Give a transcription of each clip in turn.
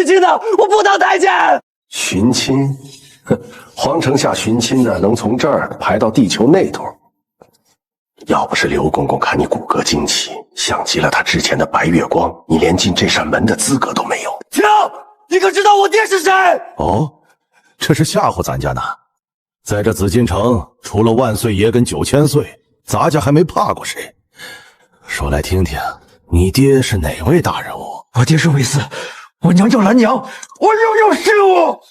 寻亲的，我不当太监。寻亲？哼，皇城下寻亲呢，能从这儿排到地球那头。要不是刘公公看你骨骼惊奇，像极了他之前的白月光，你连进这扇门的资格都没有。停！你可知道我爹是谁？哦，这是吓唬咱家呢。在这紫禁城，除了万岁爷跟9000岁，咱家还没怕过谁。说来听听，你爹是哪位大人物？我爹是魏四，我娘叫兰娘，我拥有事物。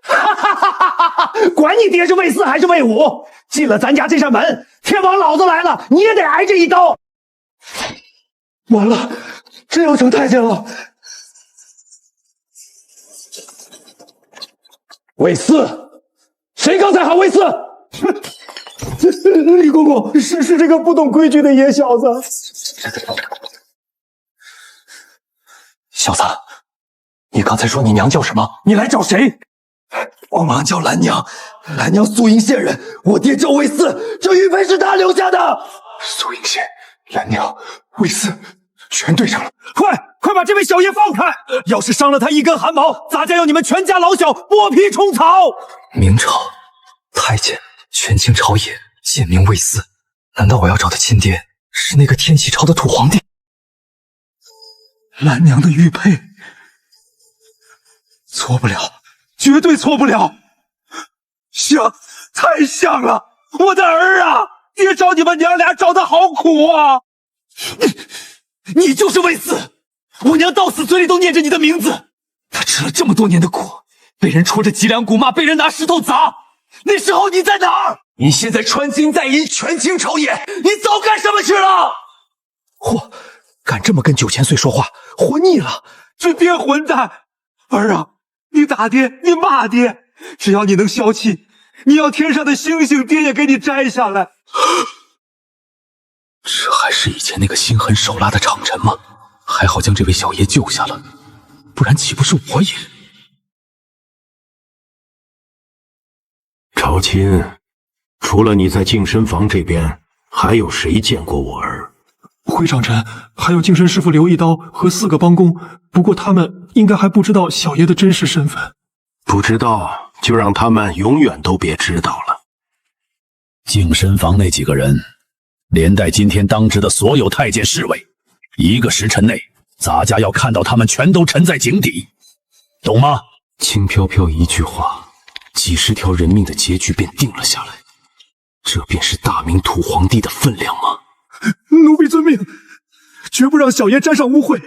哈哈哈哈哈！管你爹是魏四还是魏五，进了咱家这扇门，天王老子来了，你也得挨这一刀。完了，真要成太监了。魏四，谁刚才喊魏四？李公公，是这个不懂规矩的野小子。小子，你刚才说你娘叫什么？你来找谁？我妈叫兰娘，兰娘苏营县人，我爹叫魏四，这玉佩是他留下的。苏营县、兰娘、魏四，全对上了。快把这位小爷放开！要是伤了他一根汗毛，咱家要你们全家老小剥皮虫草。明朝太监权倾朝野，贱名魏四，难道我要找的亲爹是那个天启朝的土皇帝？兰娘的玉佩，错不了，绝对错不了。像，太像了！我的儿啊，爹找你们娘俩找的好苦啊！你就是魏四，我娘到死嘴里都念着你的名字。她吃了这么多年的苦，被人戳着脊梁骨骂，被人拿石头砸。那时候你在哪儿？你现在穿金戴银，权倾朝野，你早干什么去了？嚯，敢这么跟9000岁说话，活腻了！这爹混蛋！儿啊，你打爹，你骂爹，只要你能消气，你要天上的星星，爹也给你摘下来。这还是以前那个心狠手辣的长臣吗？还好将这位小爷救下了，不然岂不是我也……朝亲，除了你在净身房这边，还有谁见过我儿？回长臣，还有净身师傅刘一刀和4个帮工，不过他们应该还不知道小爷的真实身份。不知道，就让他们永远都别知道了。净身房那几个人，连带今天当值的所有太监侍卫，1个时辰内，咱家要看到他们全都沉在井底，懂吗？轻飘飘一句话，几十条人命的结局便定了下来。这便是大明土皇帝的分量吗？奴婢遵命，绝不让小爷沾上污秽。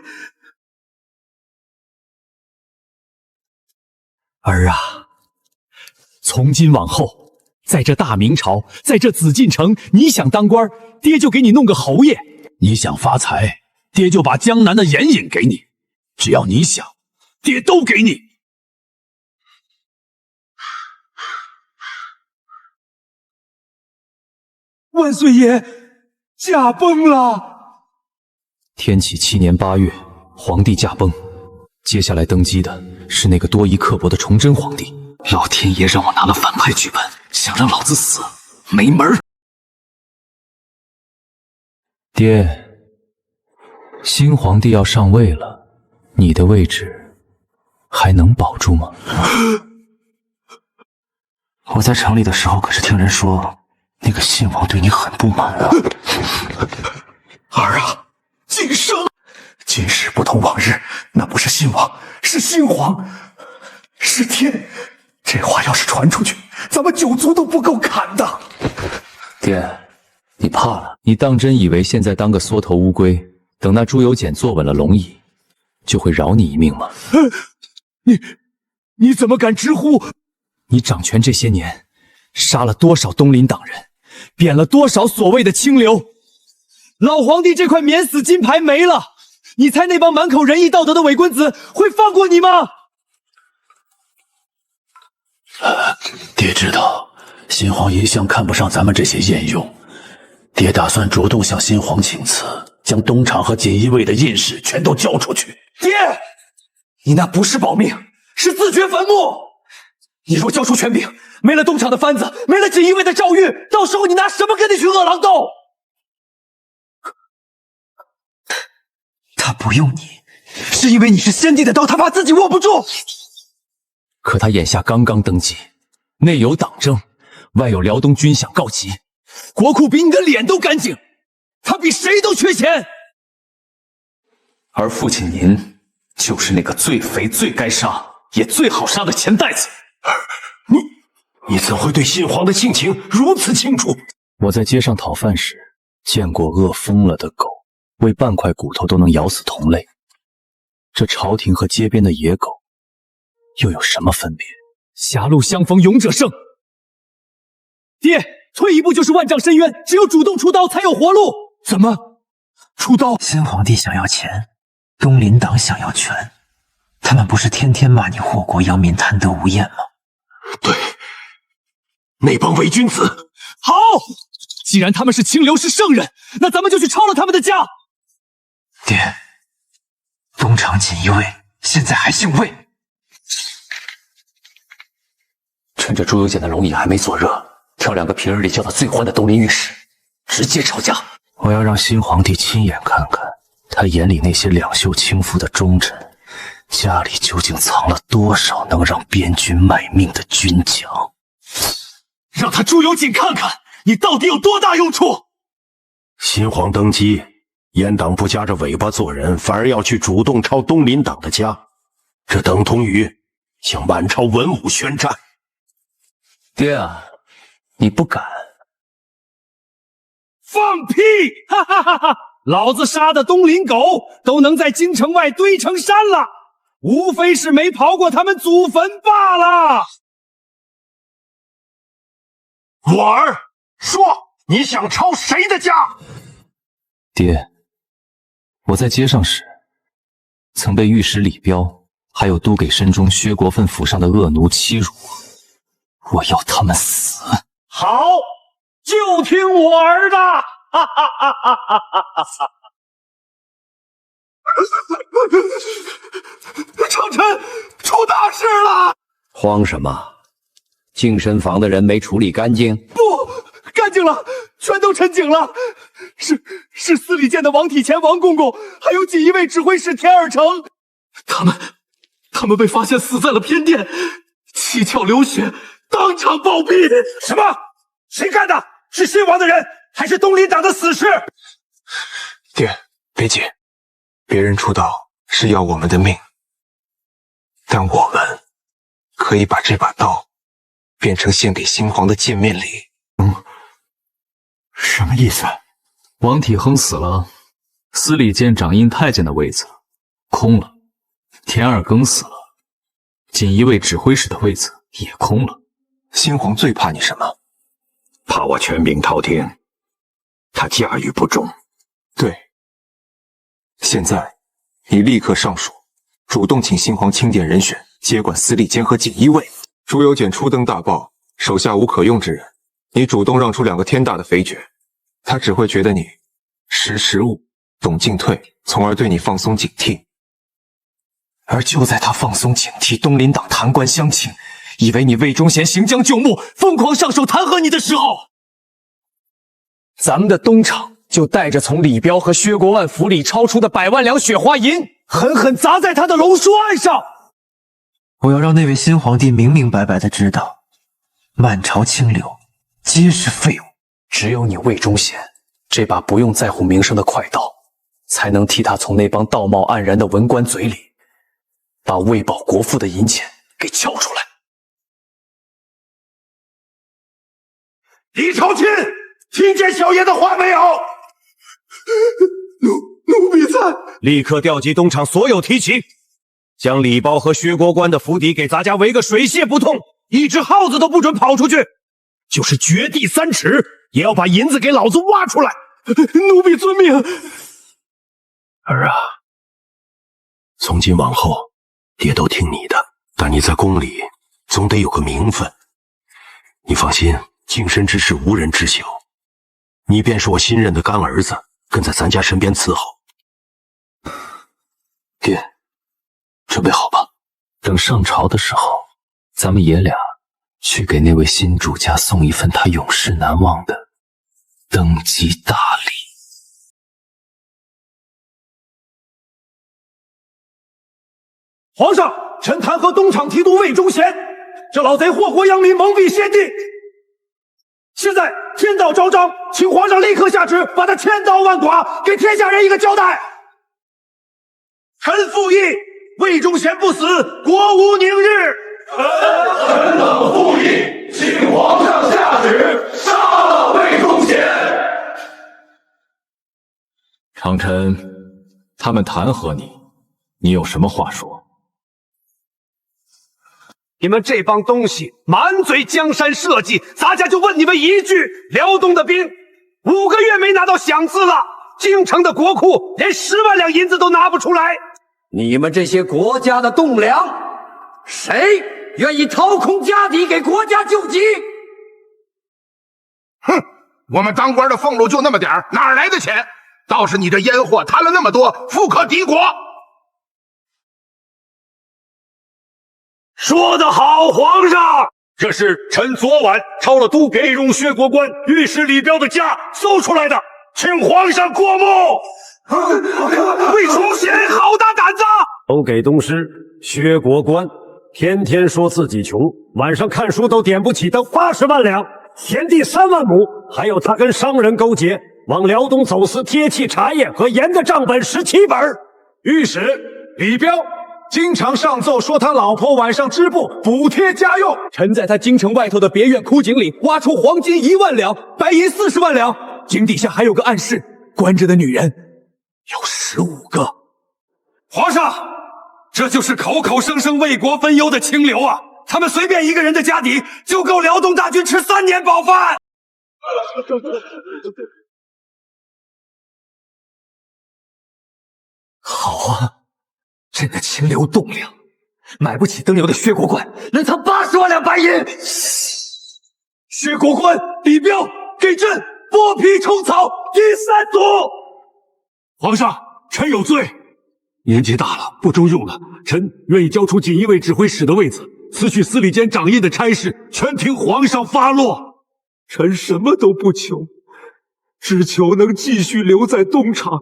儿啊，从今往后，在这大明朝，在这紫禁城，你想当官，爹就给你弄个侯爷；你想发财，爹就把江南的盐引给你。只要你想，爹都给你。万岁爷驾崩了。天启7年8月，皇帝驾崩，接下来登基的是那个多疑刻薄的崇祯皇帝。老天爷让我拿了反派剧本，想让老子死，没门儿！爹，新皇帝要上位了，你的位置还能保住吗？我在城里的时候可是听人说，那个信王对你很不满啊。儿啊，晋升！今时不同往日，那不是信王，是新皇，是天。这话要是传出去，咱们9族都不够砍的。爹，你怕了？你当真以为现在当个缩头乌龟，等那朱由检坐稳了龙椅，就会饶你一命吗？你怎么敢直呼？你掌权这些年，杀了多少东林党人，贬了多少所谓的清流？老皇帝这块免死金牌没了，你猜那帮满口仁义道德的伪君子会放过你吗？爹知道，新皇一向看不上咱们这些验用。爹打算主动向新皇请辞，将东厂和锦衣卫的印笥全都交出去。爹，你那不是保命，是自掘坟墓。你若交出权柄，没了东厂的番子，没了锦衣卫的诏狱，到时候你拿什么跟那群饿狼斗？他不用你，是因为你是先帝的刀，他怕自己握不住。可他眼下刚刚登基，内有党争，外有辽东军饷告急，国库比你的脸都干净，他比谁都缺钱。而父亲您就是那个最肥、最该杀，也最好杀的钱袋子。你怎会对新皇的性情如此清楚？我在街上讨饭时，见过饿疯了的狗，为半块骨头都能咬死同类。这朝廷和街边的野狗，又有什么分别？狭路相逢勇者胜。爹，退一步就是万丈深渊，只有主动出刀才有活路。怎么？出刀？新皇帝想要钱，东林党想要权，他们不是天天骂你祸国殃民、贪得无厌吗？对，那帮伪君子。好，既然他们是清流，是圣人，那咱们就去抄了他们的家。爹，东厂锦衣卫现在还姓魏。趁着朱由检的龙椅还没坐热，挑2个平日里叫他最欢的东林御史，直接抄家。我要让新皇帝亲眼看看，他眼里那些两袖轻拂的忠臣，家里究竟藏了多少能让边军卖命的军将。让他朱由检看看，你到底有多大用处！新皇登基，阉党不夹着尾巴做人，反而要去主动抄东林党的家，这等同于向满朝文武宣战。爹啊，你不敢？放屁！哈哈哈哈！老子杀的东林狗都能在京城外堆成山了，无非是没刨过他们祖坟罢了。我儿，说你想抄谁的家？爹，我在街上时，曾被御史李彪还有都给申中薛国分府上的恶奴欺辱，我要他们死！好，就听我儿的！哈哈哈哈哈哈！程辰出大事了！慌什么？净身房的人没处理干净？不，干净了，全都陈警了。是司礼监的王体乾王公公，还有锦衣卫指挥使田尔成，他们被发现死在了偏殿，七窍流血，当场暴毙。什么？谁干的？是新王的人，还是东林党的死士？爹，别急，别人出刀是要我们的命，但我们可以把这把刀变成献给新皇的见面礼。什么意思？王体亨死了，司礼监掌印太监的位子空了；田尔庚死了，锦衣卫指挥使的位子也空了。新皇最怕你什么？怕我权柄滔天，他驾驭不中。对，现在你立刻上书，主动请新皇钦点人选接管司礼监和锦衣卫。朱由检初登大报，手下无可用之人，你主动让出2个天大的肥爵，他只会觉得你识时务，懂进退，从而对你放松警惕。而就在他放松警惕，东林党弹冠相庆，以为你魏忠贤行将就木，疯狂上手弹劾你的时候，咱们的东厂就带着从李彪和薛国万府里抄出的100万两雪花银，狠狠砸在他的龙书案上。我要让那位新皇帝明明白白的知道，满朝清流皆是废物，只有你魏忠贤这把不用在乎名声的快刀，才能替他从那帮道貌岸然的文官嘴里，把喂饱国父的银钱给撬出来。李朝卿，听见小爷的话没有？奴婢在。立刻调集东厂所有提刑，将李包和薛国官的府邸给咱家围个水泄不通，一只耗子都不准跑出去，就是掘地3尺，也要把银子给老子挖出来。奴婢遵命。儿啊，从今往后，爹都听你的，但你在宫里总得有个名分。你放心，净身之事无人知晓，你便是我新任的干儿子，跟在咱家身边伺候。爹，准备好吧，等上朝的时候，咱们爷俩去给那位新主家送一份他永世难忘的登基大礼。皇上，臣弹劾东厂提督魏忠贤，这老贼祸国殃民，蒙蔽先帝。现在天道昭彰，请皇上立刻下旨，把他千刀万剐，给天下人一个交代。臣附议，魏忠贤不死，国无宁日。臣等附议，请皇上下旨，杀了魏忠贤。长臣，他们弹劾你，你有什么话说？你们这帮东西满嘴江山社稷，咱家就问你们一句：辽东的兵5个月没拿到饷资了，京城的国库连10万两银子都拿不出来。你们这些国家的栋梁，谁愿意掏空家底给国家救急？哼，我们当官的俸禄就那么点儿，哪来的钱？倒是你这烟货贪了那么多，富可敌国。说得好，皇上，这是臣昨晚抄了都别用薛国官御史李彪的家搜出来的，请皇上过目。魏忠贤好大胆子！都给东师薛国官，天天说自己穷，晚上看书都点不起灯，80万两，田地3万亩，还有他跟商人勾结，往辽东走私铁器、茶叶和盐的账本17本。御史李彪经常上奏说他老婆晚上织布补贴家用。臣在他京城外头的别院枯井里挖出黄金1万两，白银40万两，井底下还有个暗室，关着的女人有15个。皇上，这就是口口声声为国分忧的清流啊！他们随便一个人的家底就够辽东大军吃3年饱饭。好啊，朕的清流栋梁，买不起灯油的薛国官能藏80万两白银。薛国官李彪给朕剥皮虫草第3组。皇上，臣有罪，年纪大了，不中用了，臣愿意交出锦衣卫指挥使的位子，辞去司礼监掌印的差事，全听皇上发落。臣什么都不求，只求能继续留在东厂，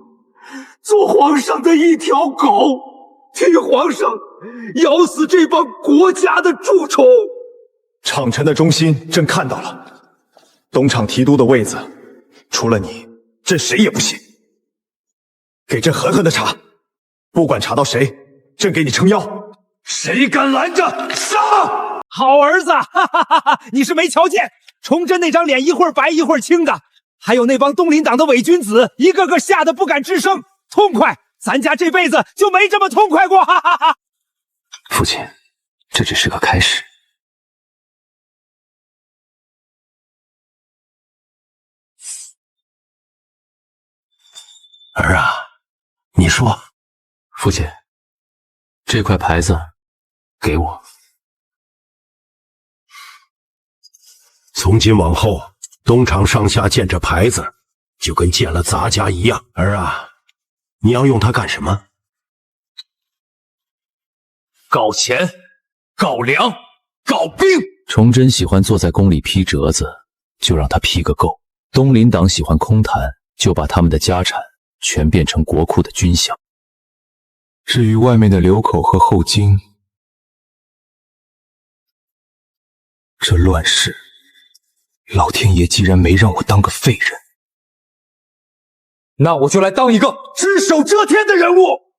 做皇上的一条狗，替皇上咬死这帮国家的蛀虫。厂臣的忠心，朕看到了。东厂提督的位子，除了你，朕谁也不信。给朕狠狠的查，不管查到谁，朕给你撑腰。谁敢拦着，杀！好儿子，哈哈哈哈！你是没瞧见，崇祯那张脸一会儿白一会儿青的，还有那帮东林党的伪君子，一个个吓得不敢吱声。痛快，咱家这辈子就没这么痛快过，哈哈哈！父亲，这只是个开始。儿啊，你说。父亲，这块牌子给我。从今往后，东厂上下见这牌子，就跟见了咱家一样。儿啊，你要用它干什么？搞钱，搞粮，搞兵。崇祯喜欢坐在宫里批折子，就让他批个够；东林党喜欢空谈，就把他们的家产全变成国库的军饷。至于外面的流口和后金，这乱世，老天爷既然没让我当个废人，那我就来当一个只手遮天的人物。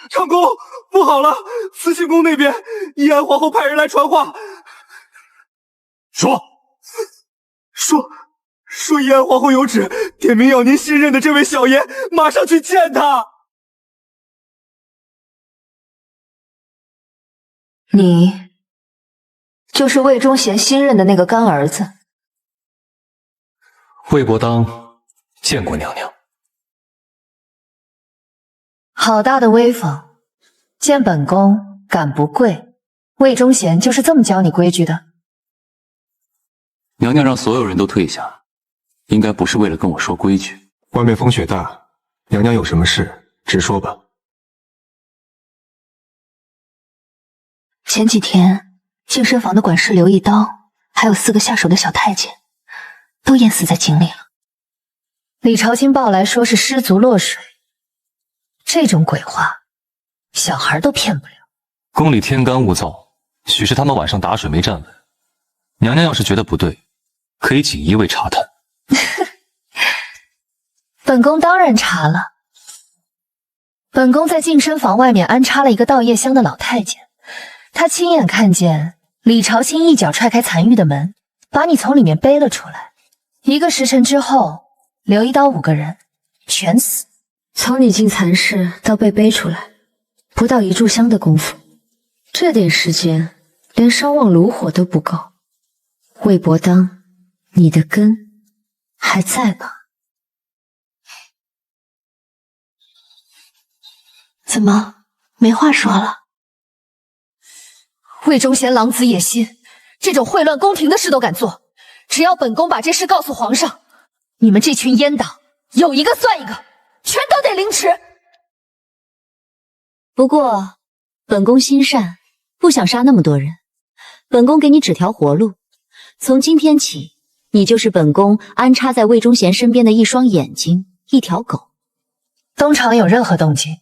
长公，不好了！慈庆宫那边，怡安皇后派人来传话，说怡安皇后有旨，点名要您新任的这位小爷马上去见他。你就是魏忠贤新任的那个干儿子。魏国当见过娘娘。好大的威风！见本宫敢不跪？魏忠贤就是这么教你规矩的。娘娘让所有人都退下，应该不是为了跟我说规矩。外面风雪大，娘娘有什么事直说吧。前几天净身房的管事刘一刀，还有4个下手的小太监，都淹死在井里了。李朝卿报来说是失足落水，这种鬼话，小孩都骗不了。宫里天干物燥，许是他们晚上打水没站稳。娘娘要是觉得不对，可以锦衣卫查探。本宫当然查了。本宫在净身房外面安插了一个倒夜香的老太监，他亲眼看见李朝卿一脚踹开残狱的门，把你从里面背了出来。1个时辰之后，刘一刀5个人全死。从你进蚕室到被背出来，不到1炷香的功夫，这点时间连烧旺炉火都不够。魏伯当，你的根还在吧？怎么没话说了？魏忠贤狼子野心，这种秽乱宫廷的事都敢做。只要本宫把这事告诉皇上，你们这群阉党有一个算一个，全都得凌迟。不过本宫心善，不想杀那么多人。本宫给你指条活路，从今天起，你就是本宫安插在魏忠贤身边的一双眼睛，一条狗。东厂有任何动静，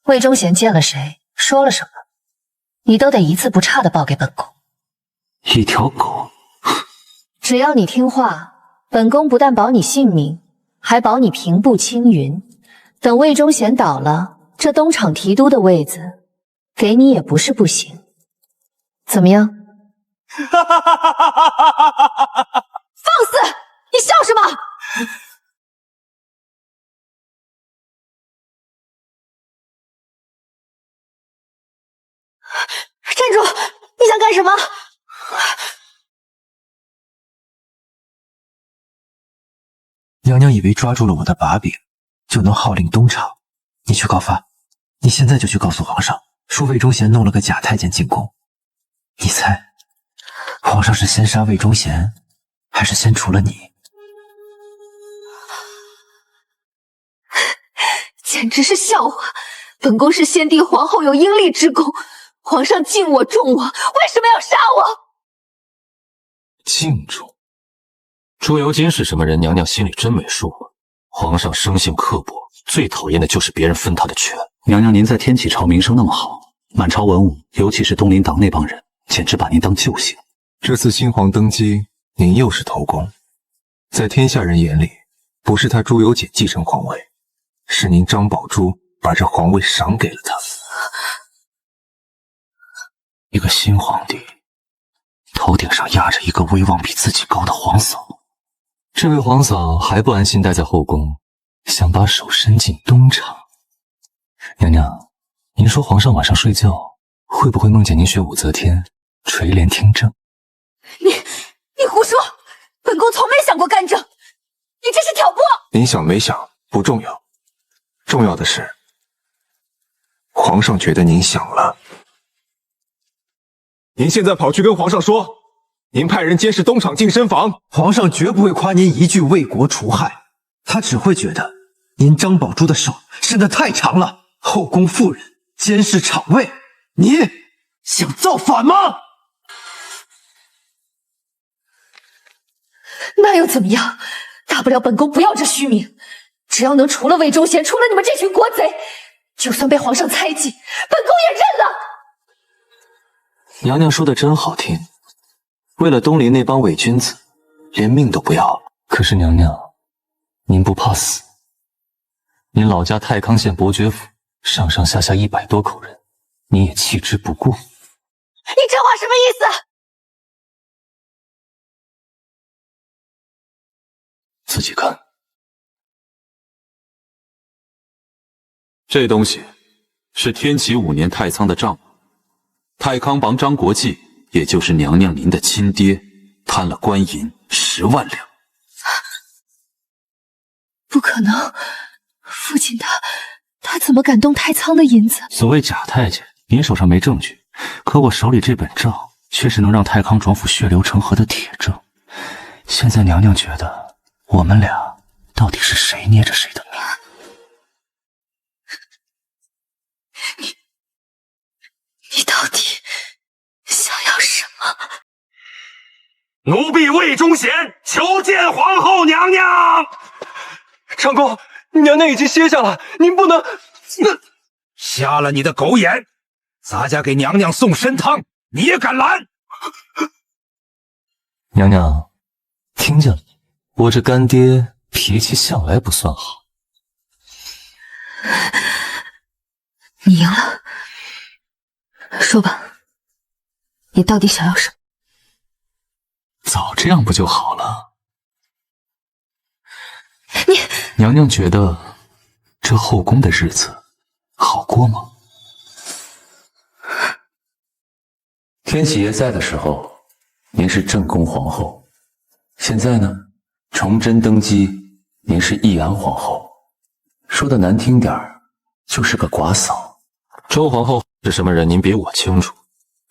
魏忠贤见了谁，说了什么，你都得一字不差的报给本宫。一条狗？只要你听话，本宫不但保你性命，还保你平步青云。等魏忠贤倒了，这东厂提督的位子给你也不是不行。怎么样？放肆！你笑什么？站住！你想干什么？娘娘以为抓住了我的把柄，就能号令东厂。你去告发，你现在就去告诉皇上，说魏忠贤弄了个假太监进宫。你猜，皇上是先杀魏忠贤，还是先除了你？简直是笑话！本宫是先帝皇后，有应立之功，皇上敬我重我，为什么要杀我？敬重？朱由检是什么人？娘娘心里真没数吗？皇上生性刻薄，最讨厌的就是别人分他的权。娘娘，您在天启朝名声那么好，满朝文武，尤其是东林党那帮人，简直把您当救星。这次新皇登基，您又是头功，在天下人眼里，不是他朱由检继承皇位，是您张宝珠把这皇位赏给了他。一个新皇帝，头顶上压着一个威望比自己高的皇嫂。这位皇嫂还不安心待在后宫，想把手伸进东厂。娘娘，您说皇上晚上睡觉会不会梦见您学武则天垂帘听政？你胡说！本宫从没想过干政，你这是挑拨！您想没想不重要，重要的是皇上觉得您想了。您现在跑去跟皇上说，您派人监视东厂净身房，皇上绝不会夸您一句为国除害，他只会觉得您张宝珠的手伸得太长了。后宫妇人监视厂卫，你想造反吗？那又怎么样？大不了本宫不要这虚名，只要能除了魏忠贤，除了你们这群国贼，就算被皇上猜忌，本宫也认了。娘娘说的真好听，为了东林那帮伪君子，连命都不要了。可是娘娘，您不怕死？您老家太康县伯爵府上上下下100多口人，你也弃之不顾。你这话什么意思？自己看。这东西是天启5年太仓的账目，太康王张国际，也就是娘娘您的亲爹，贪了官银10万两。不可能，父亲他怎么敢动太仓的银子？所谓假太监，您手上没证据，可我手里这本账却是能让太康庄府血流成河的铁证。现在娘娘觉得我们俩到底是谁捏着谁的命？你到底想要什么？奴婢魏忠贤求见皇后娘娘。长公，娘娘已经歇下了，您不能。瞎了你的狗眼！咱家给娘娘送参汤，你也敢拦？娘娘，听见了，我这干爹脾气向来不算好。你赢了，说吧，你到底想要什么？早这样不就好了？你娘娘觉得这后宫的日子好过吗？天启爷在的时候，您是正宫皇后；现在呢，崇祯登基，您是义安皇后。说的难听点儿，就是个寡嫂。周皇后是什么人，您比我清楚。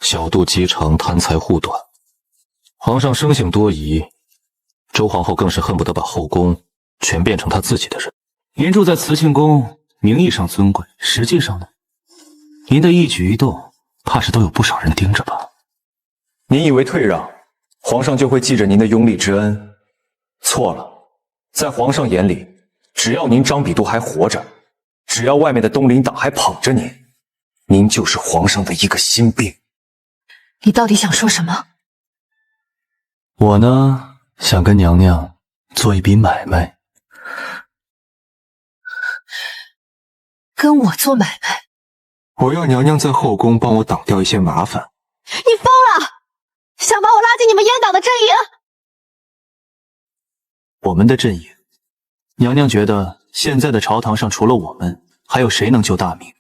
小肚鸡肠，贪财护短。皇上生性多疑，周皇后更是恨不得把后宫全变成她自己的人。您住在慈庆宫，名义上尊贵，实际上呢，您的一举一动，怕是都有不少人盯着吧？您以为退让，皇上就会记着您的拥立之恩？错了，在皇上眼里，只要您张比度还活着，只要外面的东林党还捧着您，您就是皇上的一个心病。你到底想说什么？我呢，想跟娘娘做一笔买卖。跟我做买卖？我要娘娘在后宫帮我挡掉一些麻烦。你疯了！想把我拉进你们阉党的阵营？我们的阵营？娘娘觉得现在的朝堂上除了我们，还有谁能救大明？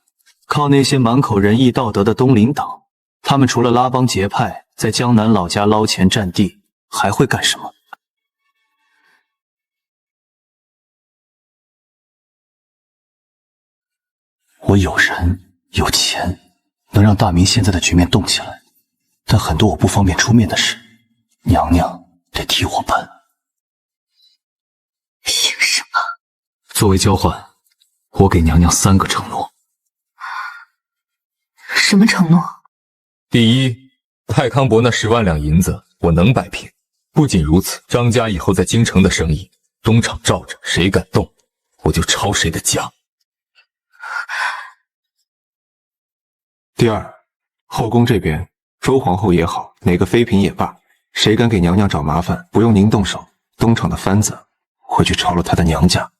靠那些满口仁义道德的东林党，他们除了拉帮结派，在江南老家捞钱占地，还会干什么？我有人有钱，能让大明现在的局面动起来，但很多我不方便出面的事，娘娘得替我办。凭什么？作为交换，我给娘娘3个承诺。什么承诺？第一，太康伯那10万两银子我能摆平。不仅如此，张家以后在京城的生意，东厂罩着，谁敢动，我就抄谁的家。第二，后宫这边，周皇后也好，哪个妃嫔也罢，谁敢给娘娘找麻烦，不用您动手，东厂的番子会去抄了她的娘家。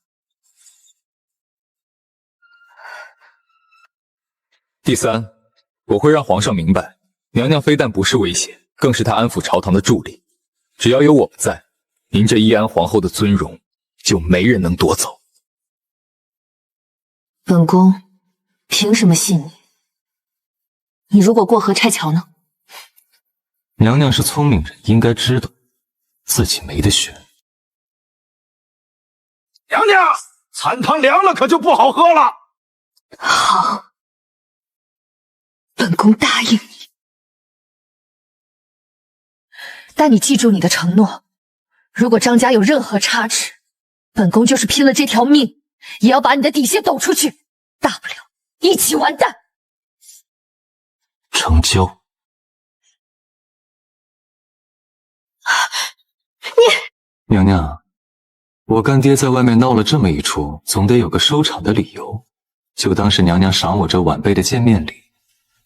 第三，我会让皇上明白，娘娘非但不是威胁，更是他安抚朝堂的助力。只要有我们在，您这义安皇后的尊荣就没人能夺走。本宫凭什么信你？你如果过河拆桥呢？娘娘是聪明人，应该知道自己没得选。娘娘，参汤凉了，可就不好喝了。好，本宫答应你。但你记住你的承诺，如果张家有任何差池，本宫就是拼了这条命，也要把你的底线抖出去，大不了一起完蛋。成交。娘娘，我干爹在外面闹了这么一出，总得有个收场的理由，就当是娘娘赏我这晚辈的见面礼。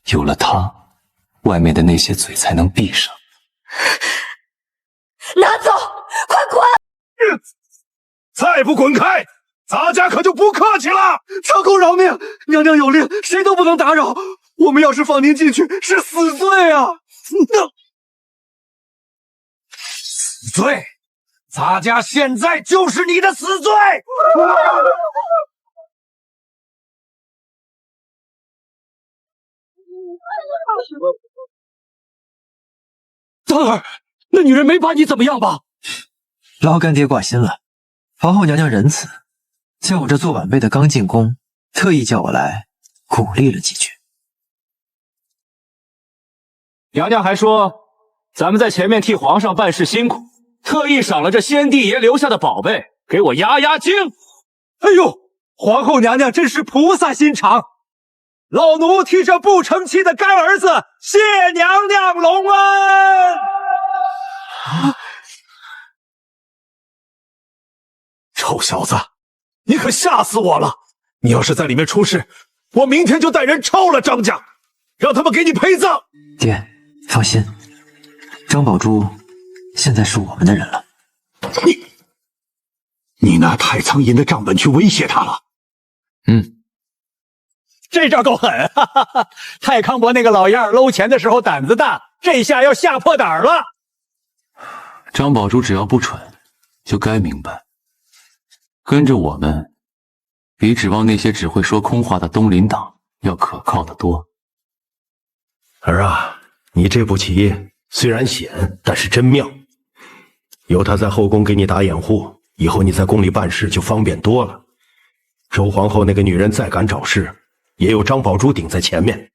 有了他，外面的那些嘴才能闭上。拿走，快滚！再不滚开，咱家可就不客气了。长公饶命，娘娘有令，谁都不能打扰。我们要是放您进去，是死罪啊！死罪？咱家现在就是你的死罪！当儿，那女人没把你怎么样吧？劳干爹挂心了。皇后娘娘仁慈，叫我这做晚辈的刚进宫，特意叫我来鼓励了几句。娘娘还说，咱们在前面替皇上办事辛苦，特意赏了这先帝爷留下的宝贝，给我压压惊。哎呦，皇后娘娘真是菩萨心肠，老奴替这不成器的干儿子谢娘娘隆恩。臭小子，你可吓死我了！你要是在里面出事，我明天就带人抄了张家，让他们给你陪葬。爹，放心，张宝珠现在是我们的人了。你拿太仓银的账本去威胁他了？这招够狠！哈哈哈！太康伯那个老样搂钱的时候胆子大，这下要吓破胆了。张宝珠只要不蠢，就该明白，跟着我们，比指望那些只会说空话的东林党要可靠得多。儿啊，你这步棋虽然险，但是真妙。有他在后宫给你打掩护，以后你在宫里办事就方便多了。周皇后那个女人再敢找事，也有张宝珠顶在前面。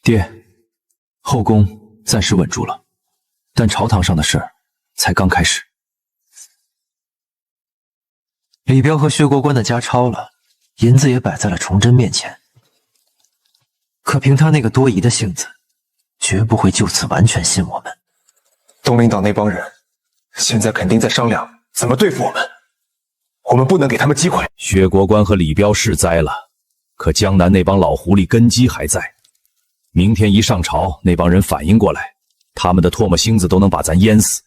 爹，后宫暂时稳住了，但朝堂上的事才刚开始。李彪和薛国官的家抄了，银子也摆在了崇祯面前。可凭他那个多疑的性子，绝不会就此完全信我们。东林党那帮人现在肯定在商量怎么对付我们，我们不能给他们机会。薛国官和李彪是栽了，可江南那帮老狐狸根基还在。明天一上朝，那帮人反应过来，他们的唾沫星子都能把咱淹死。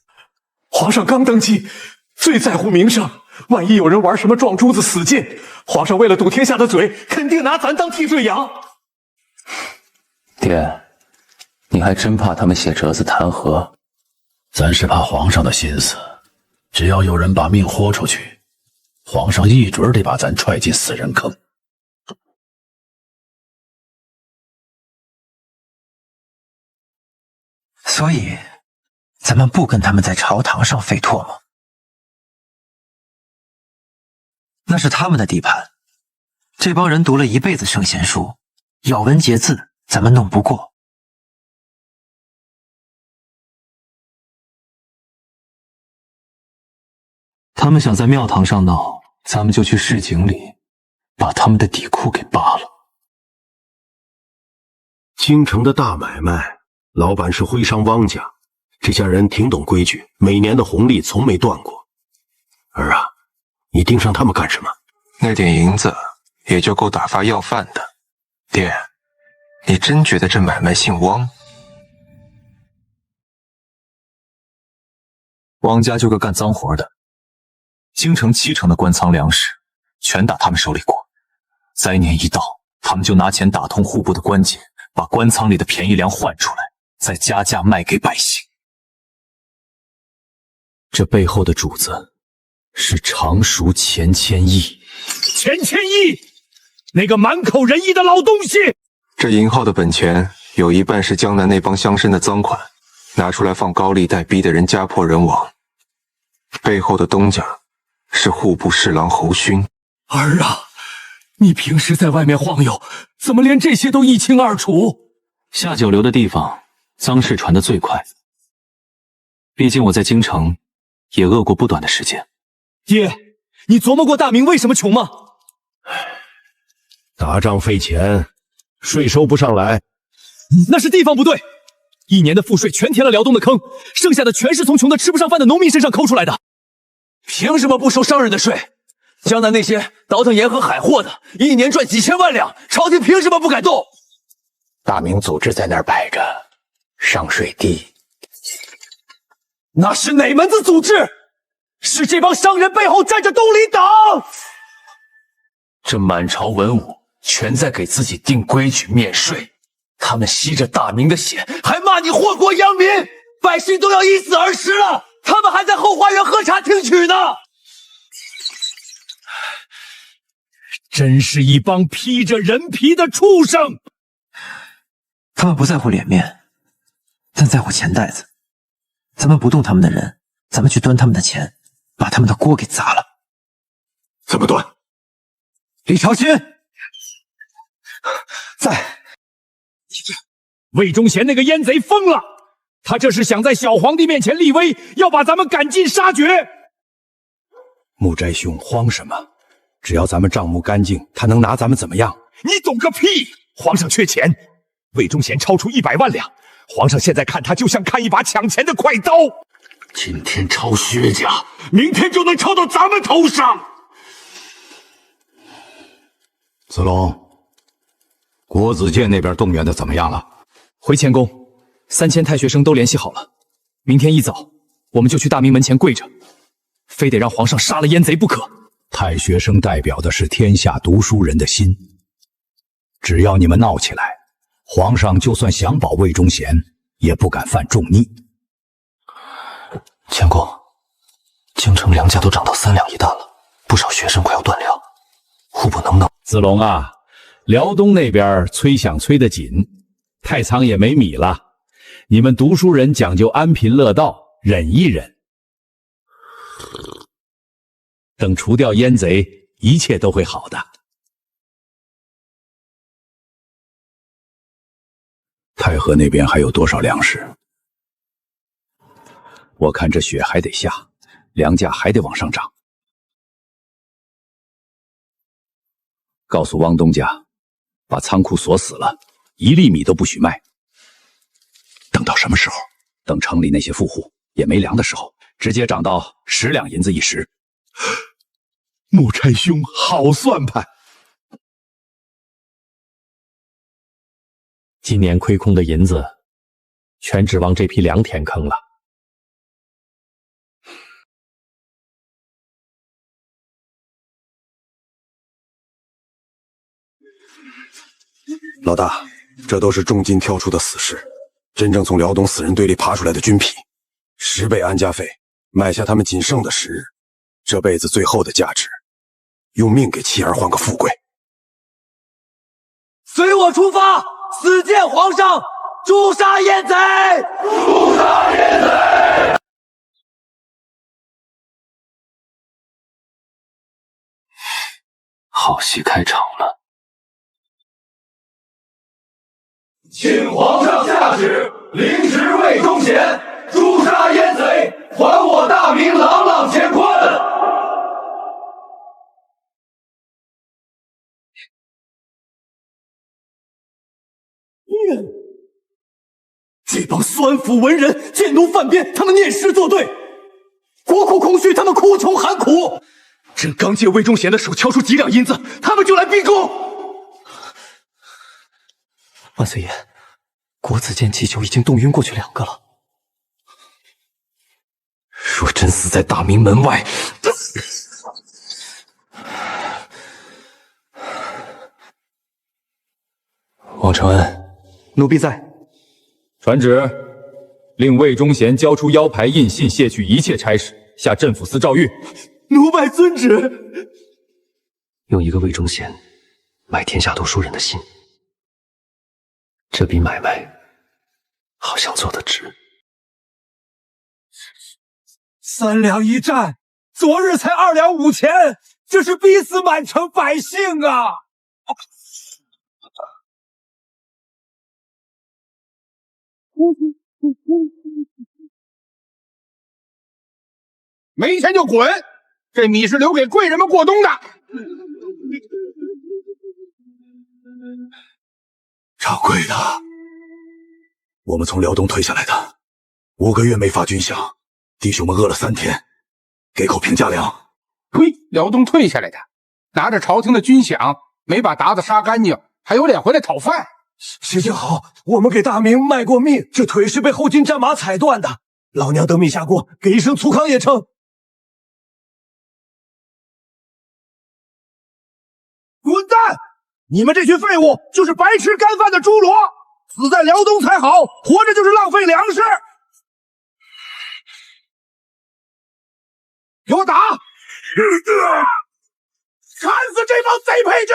皇上刚登基，最在乎名声，万一有人玩什么撞珠子死劲，皇上为了堵天下的嘴，肯定拿咱当替罪羊。爹，你还真怕他们写折子弹劾？咱是怕皇上的心思，只要有人把命豁出去，皇上一准得把咱踹进死人坑。所以，咱们不跟他们在朝堂上费唾沫，那是他们的地盘。这帮人读了一辈子圣贤书，咬文嚼字，咱们弄不过。他们想在庙堂上闹，咱们就去市井里把他们的底裤给扒了。京城的大买卖，老板是徽商汪家，这家人挺懂规矩，每年的红利从没断过。儿啊，你盯上他们干什么？那点银子也就够打发要饭的。爹，你真觉得这买卖姓汪？汪家就个干脏活的，京城70%的官仓粮食全打他们手里过。灾年一到，他们就拿钱打通户部的关节，把官仓里的便宜粮换出来，再加价卖给百姓。这背后的主子是常熟钱谦益。钱谦益，那个满口仁义的老东西！这银号的本钱有一半是江南那帮乡绅的赃款，拿出来放高利贷，逼得人家破人亡。背后的东家是户部侍郎侯勋。儿啊，你平时在外面晃悠，怎么连这些都一清二楚？下九流的地方，赃事传得最快。毕竟我在京城也饿过不短的时间。爹，你琢磨过大明为什么穷吗？打仗费钱，税收不上来，那是地方不对，一年的赋税全填了辽东的坑，剩下的全是从穷的吃不上饭的农民身上抠出来的。凭什么不收商人的税？江南那些倒腾盐和海货的，一年赚几千万两，朝廷凭什么不敢动？大明组织在那儿摆着，上税低。那是哪门子组织？是这帮商人背后站着东林党。这满朝文武全在给自己定规矩免税，他们吸着大明的血，还骂你祸国殃民，百姓都要因死而食了，他们还在后花园喝茶听曲呢。真是一帮披着人皮的畜生！他们不在乎脸面，但在乎钱袋子。咱们不动他们的人，咱们去端他们的钱，把他们的锅给砸了。怎么端？李朝卿在。魏忠贤那个阉贼疯了，他这是想在小皇帝面前立威，要把咱们赶尽杀绝。木斋兄慌什么？只要咱们账目干净，他能拿咱们怎么样？你懂个屁！皇上缺钱，魏忠贤超出100万两，皇上现在看他就像看一把抢钱的快刀。今天抄薛家，明天就能抄到咱们头上。子龙，国子监那边动员的怎么样了？回前宫，3000太学生都联系好了，明天一早我们就去大明门前跪着，非得让皇上杀了阉贼不可。太学生代表的是天下读书人的心，只要你们闹起来，皇上就算想保魏忠贤，也不敢犯重逆。前公，京城粮价都涨到3两一担了，不少学生快要断粮，户部能不能？子龙啊，辽东那边催饷催得紧，太仓也没米了，你们读书人讲究安贫乐道，忍一忍。等除掉阉贼，一切都会好的。太和那边还有多少粮食？我看这雪还得下，粮价还得往上涨。告诉汪东家，把仓库锁死了，1粒米都不许卖。等到什么时候？等城里那些富户也没粮的时候，直接涨到10两银子一石。木差兄好算盘。今年亏空的银子，全指望这批粮填坑了。老大，这都是重金挑出的死士，真正从辽东死人堆里爬出来的军痞，10倍安家费，买下他们仅剩的时日，这辈子最后的价值，用命给妻儿换个富贵。随我出发，死谏皇上，诛杀阉贼！诛杀阉贼！好戏开场了。请皇上下旨，凌迟魏忠贤，诛杀阉贼，还我大明朗朗乾坤！这帮酸腐文人贱奴犯边，他们念诗作对；国库空虚，他们哭穷喊苦。朕刚借魏忠贤的手敲出几两银子，他们就来逼宫。万岁爷，国子监急救已经动员过去2个了。若真死在大明门外，王承恩，奴婢在。传旨，令魏忠贤交出腰牌印信，卸去一切差事，下镇抚司诏狱。奴拜遵旨。用一个魏忠贤买天下读书人的心，这笔买卖好像做得值。3两一战，昨日才2两5钱，这是逼死满城百姓啊！没钱就滚！这米是留给贵人们过冬的。掌柜的，我们从辽东退下来的，5个月没发军饷，弟兄们饿了3天，给口平价粮。呸！辽东退下来的，拿着朝廷的军饷，没把鞑子杀干净，还有脸回来讨饭？时间好，我们给大明卖过命，这腿是被后金战马踩断的。老娘等米下锅，给一声粗糠也成。滚蛋！你们这群废物就是白吃干饭的猪猡，死在辽东才好，活着就是浪费粮食。给我打！砍死这帮贼配军！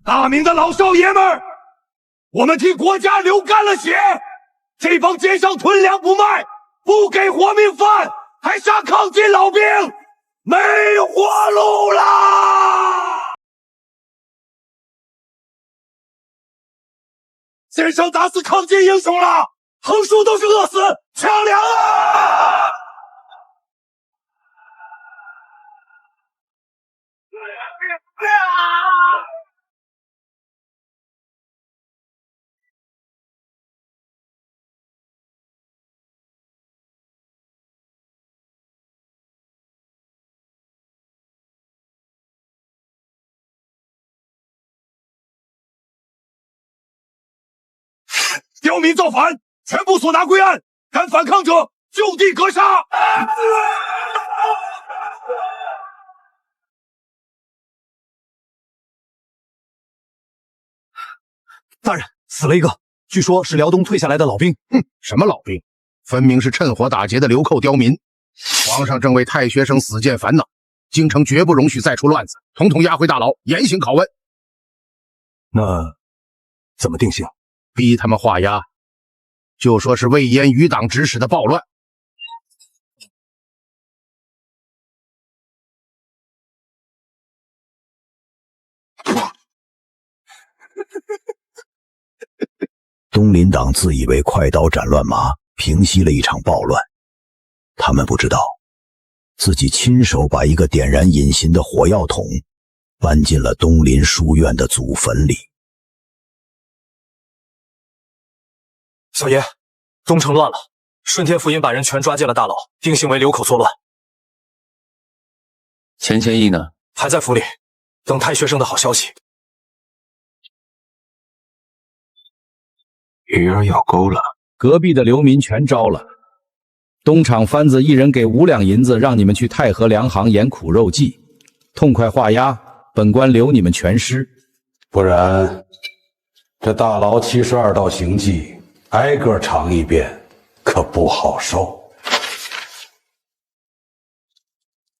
大明的老少爷们儿，我们替国家流干了血，这帮奸商囤粮不卖，不给活命饭，还杀抗金老兵，没活路啦！先生打死抗金英雄了，横竖都是饿死，抢粮啊！刁民造反，全部索拿归案，敢反抗者就地格杀。大人，死了一个，据说是辽东退下来的老兵。哼，什么老兵？分明是趁火打劫的流寇刁民。皇上正为太学生死谏烦恼，京城绝不容许再出乱子，统统押回大牢，严刑拷问。那怎么定性？逼他们画押，就说是魏延余党指使的暴乱。东林党自以为快刀斩乱麻，平息了一场暴乱，他们不知道自己亲手把一个点燃引信的火药桶搬进了东林书院的祖坟里。小爷，东城乱了，顺天府尹把人全抓进了大牢，定性为流口作乱。钱谦益呢？还在府里，等太学生的好消息。鱼儿咬钩了，隔壁的流民全招了。东厂番子一人给5两银子，让你们去太和粮行演苦肉计，痛快画押，本官留你们全尸。不然，这大牢72道刑记挨个尝一遍，可不好受。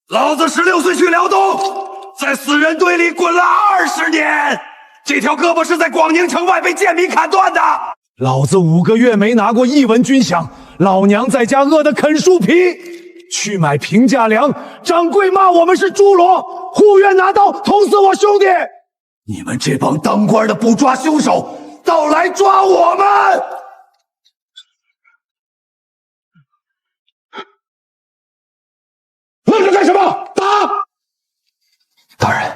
老子16岁去辽东，在死人堆里滚了20年，这条胳膊是在广宁城外被贱民砍断的。老子5个月没拿过1文军饷，老娘在家饿得啃树皮，去买平价粮。掌柜骂我们是猪猡，护院拿刀捅死我兄弟。你们这帮当官的不抓凶手，倒来抓我们！愣着干什么？打！大人，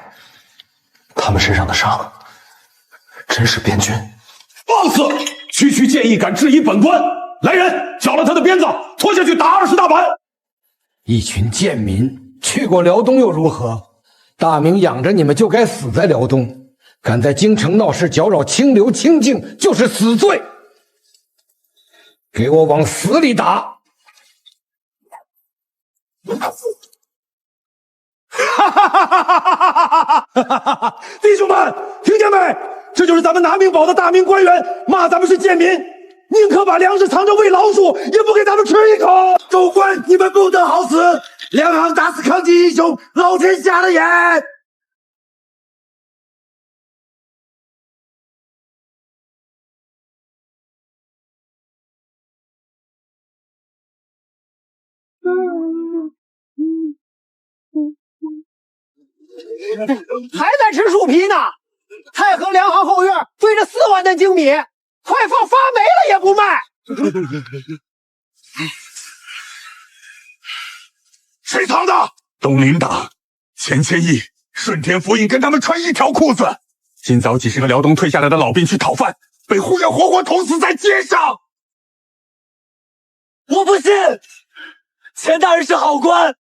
他们身上的伤，真是边军。放肆！区建议敢质疑本官！来人，缴了他的鞭子，拖下去打20大板！一群贱民，去过辽东又如何？大明养着你们就该死在辽东，敢在京城闹事搅扰清流清静，就是死罪！给我往死里打！哈哈哈哈哈哈！弟兄们，听见没？这就是咱们拿命保的大明官员，骂咱们是贱民，宁可把粮食藏着喂老鼠，也不给咱们吃一口。州官，你们不得好死！两行打死抗击英雄，老天瞎了眼。还在吃树皮呢！太和粮行后院堆着4万担精米，快放发霉了也不卖。谁藏的？东林党，钱谦益、顺天府尹跟他们穿一条裤子。今早几10个辽东退下来的老兵去讨饭，被护院活活捅死在街上。我不信，钱大人是好官，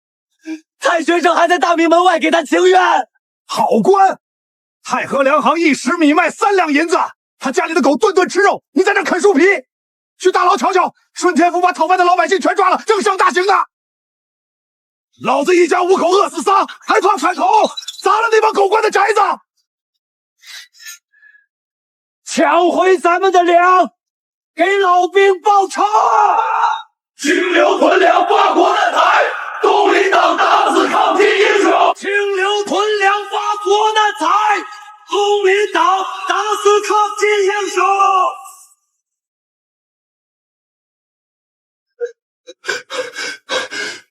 太学生还在大明门外给他情愿。好官，太和粮行1石米卖3两银子，他家里的狗顿顿吃肉，你在这啃树皮。去大牢瞧瞧，顺天府把讨饭的老百姓全抓了，正上大刑呢。老子一家5口饿死仨，还怕反口？砸了那帮狗官的宅子，抢回咱们的粮，给老兵报仇！清流屯粮发国难财，东林党打死抗击英雄。清流屯粮发国难财，东林党打死抗击英雄。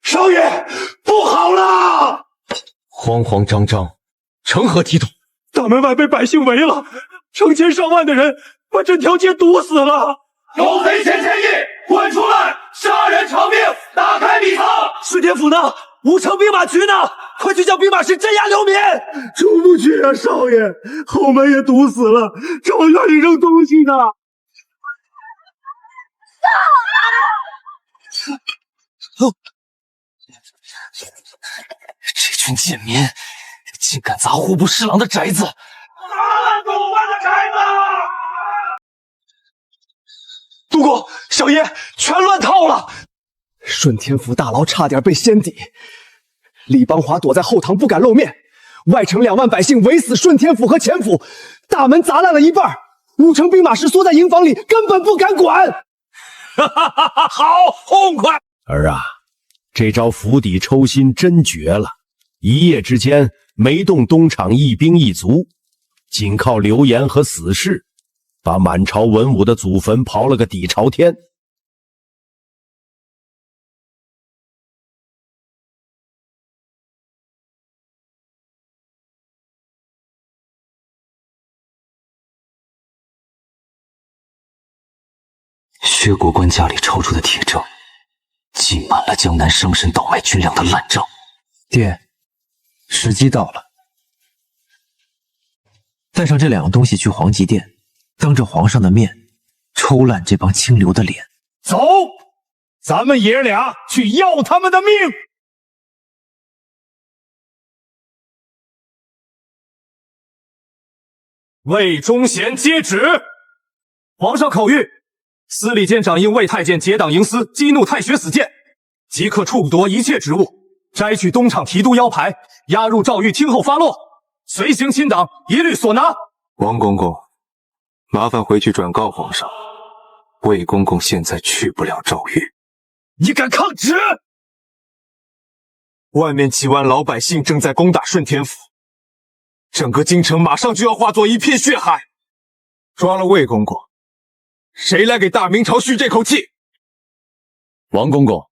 少爷，不好了！慌慌张张，成何体统？大门外被百姓围了，成千上万的人把这条街堵死了。有贼钱谦益，滚出来！杀人偿命，打开米仓！顺天府呢？5城兵马局呢？快去叫兵马师镇压流民！出不去啊，少爷，后门也堵死了，正往院里扔东西呢。这群贱民竟敢砸户部侍郎的宅子！砸烂狗官的宅子！小爷全乱套了。顺天府大牢差点被先抵，李邦华躲在后堂不敢露面，外城2万百姓围死顺天府和前府，大门砸烂了一半，5成兵马师缩在营房里，根本不敢管。哈哈哈哈！好痛快！儿啊，这招釜底抽薪真绝了！一夜之间没动东厂一兵一卒，仅靠流言和死士，把满朝文武的祖坟刨了个底朝天。薛国官家里抽出的铁证，记满了江南伤神倒卖军粮的烂账。爹，时机到了，带上这2样东西去皇极殿，当着皇上的面抽烂这帮清流的脸。走，咱们爷俩去要他们的命。魏忠贤接旨，皇上口谕。司礼监掌印魏太监结党营私，激怒太学死谏，即刻处夺一切职务，摘去东厂提督腰牌，押入诏狱听候发落，随行亲党一律所拿。王公公，麻烦回去转告皇上，魏公公现在去不了诏狱。你敢抗旨？外面几万老百姓正在攻打顺天府，整个京城马上就要化作一片血海。抓了魏公公，谁来给大明朝续这口气？王公公，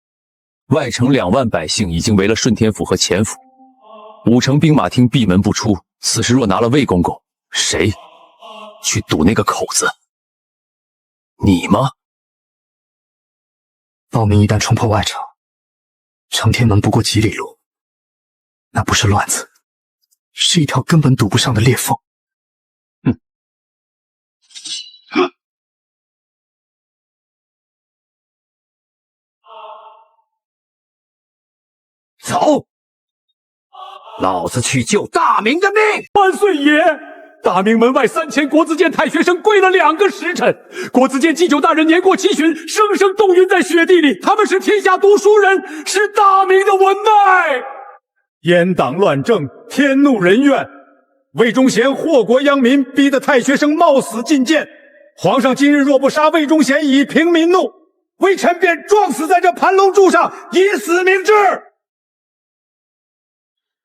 外城2万百姓已经围了顺天府和前府，5成兵马厅闭门不出。此时若拿了魏公公，谁去堵那个口子？你吗？暴民一旦冲破外城，承天门不过几里路，那不是乱子，是一条根本堵不上的裂缝。走，老子去救大明的命！万岁爷！大明门外3000国子监太学生跪了2个时辰，国子监祭酒大人年过7旬，生生冻晕在雪地里。他们是天下读书人，是大明的文脉。阉党乱政，天怒人怨。魏忠贤祸国殃民，逼得太学生冒死进谏。皇上今日若不杀魏忠贤以平民怒，微臣便撞死在这盘龙柱上，以死明志。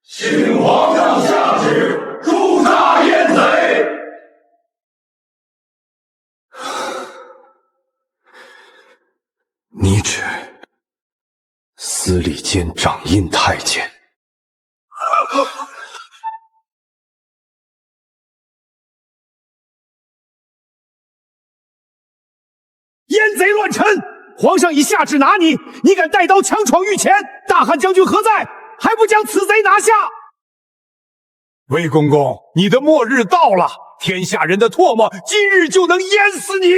请皇上下旨，诛杀阉贼。你指司礼监掌印太监？阉贼乱臣！皇上已下旨拿你，你敢带刀强闯御前？大汉将军何在？还不将此贼拿下！魏公公，你的末日到了，天下人的唾沫今日就能淹死你！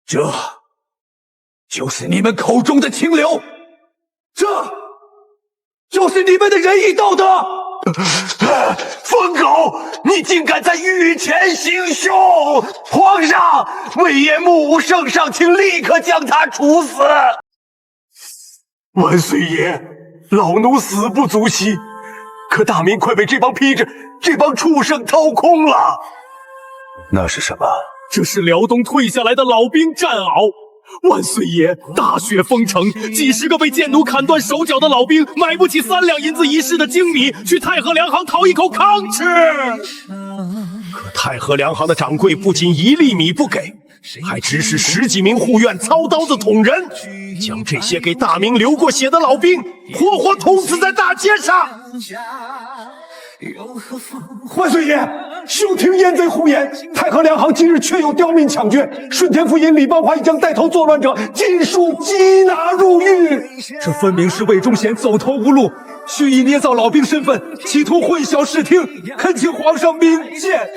这就是你们口中的清流，这就是你们的仁义道德！疯狗，你竟敢在御前行凶！皇上，魏延目无圣上，请立刻将他处死！万岁爷，老奴死不足惜，可大明快被这帮痞子、这帮畜生掏空了。那是什么？这是辽东退下来的老兵战袄。万岁爷，大雪封城，几十个被贱奴砍断手脚的老兵，买不起3两银子一市的精米，去太和粮行讨一口糠吃。可太和粮行的掌柜不仅1粒米不给，还指使10几名护院操刀子捅人，将这些给大明流过血的老兵活活捅死在大街上。万岁爷，休听阉贼胡言！太和粮行今日确有刁民抢掠，顺天府尹李邦华已将带头作乱者尽数缉拿入狱。这分明是魏忠贤走投无路，蓄意捏造老兵身份，企图混淆视听，恳请皇上明鉴。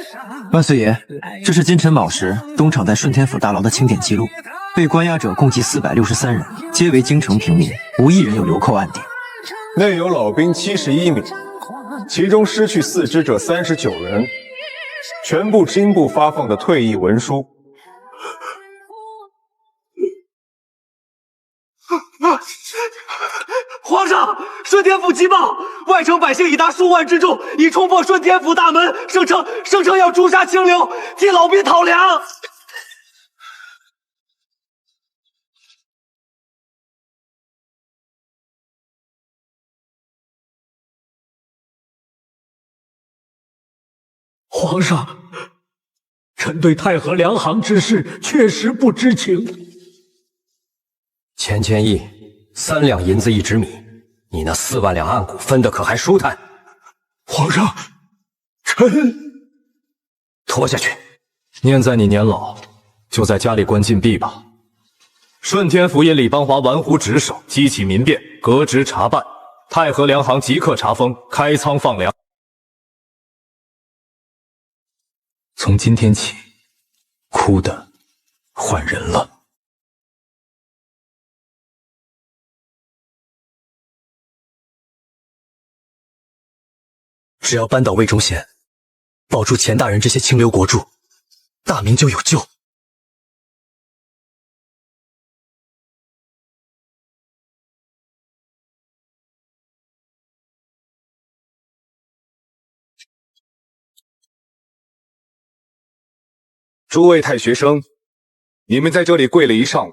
万岁爷，这是今晨卯时东厂在顺天府大牢的清点记录，被关押者共计463人，皆为京城平民，无一人有流寇案底。内有老兵71名，其中失去4肢者39人，全部经部发放的退役文书。皇上，顺天府急报，外城百姓已达数万之众，已冲破顺天府大门，声称要诛杀清流，替老兵讨粮。皇上，臣对太和粮行之事确实不知情。钱谦益，3两银子1只米，你那4万两暗谷分的可还舒坦？皇上，臣拖下去。念在你年老，就在家里关禁闭吧。顺天府因李邦华玩忽职守，激起民变，革职查办。太和粮行即刻查封，开仓放粮。从今天起，哭的换人了。只要扳倒魏忠贤，保住钱大人这些清流国贮，大明就有救。诸位太学生，你们在这里跪了一上午，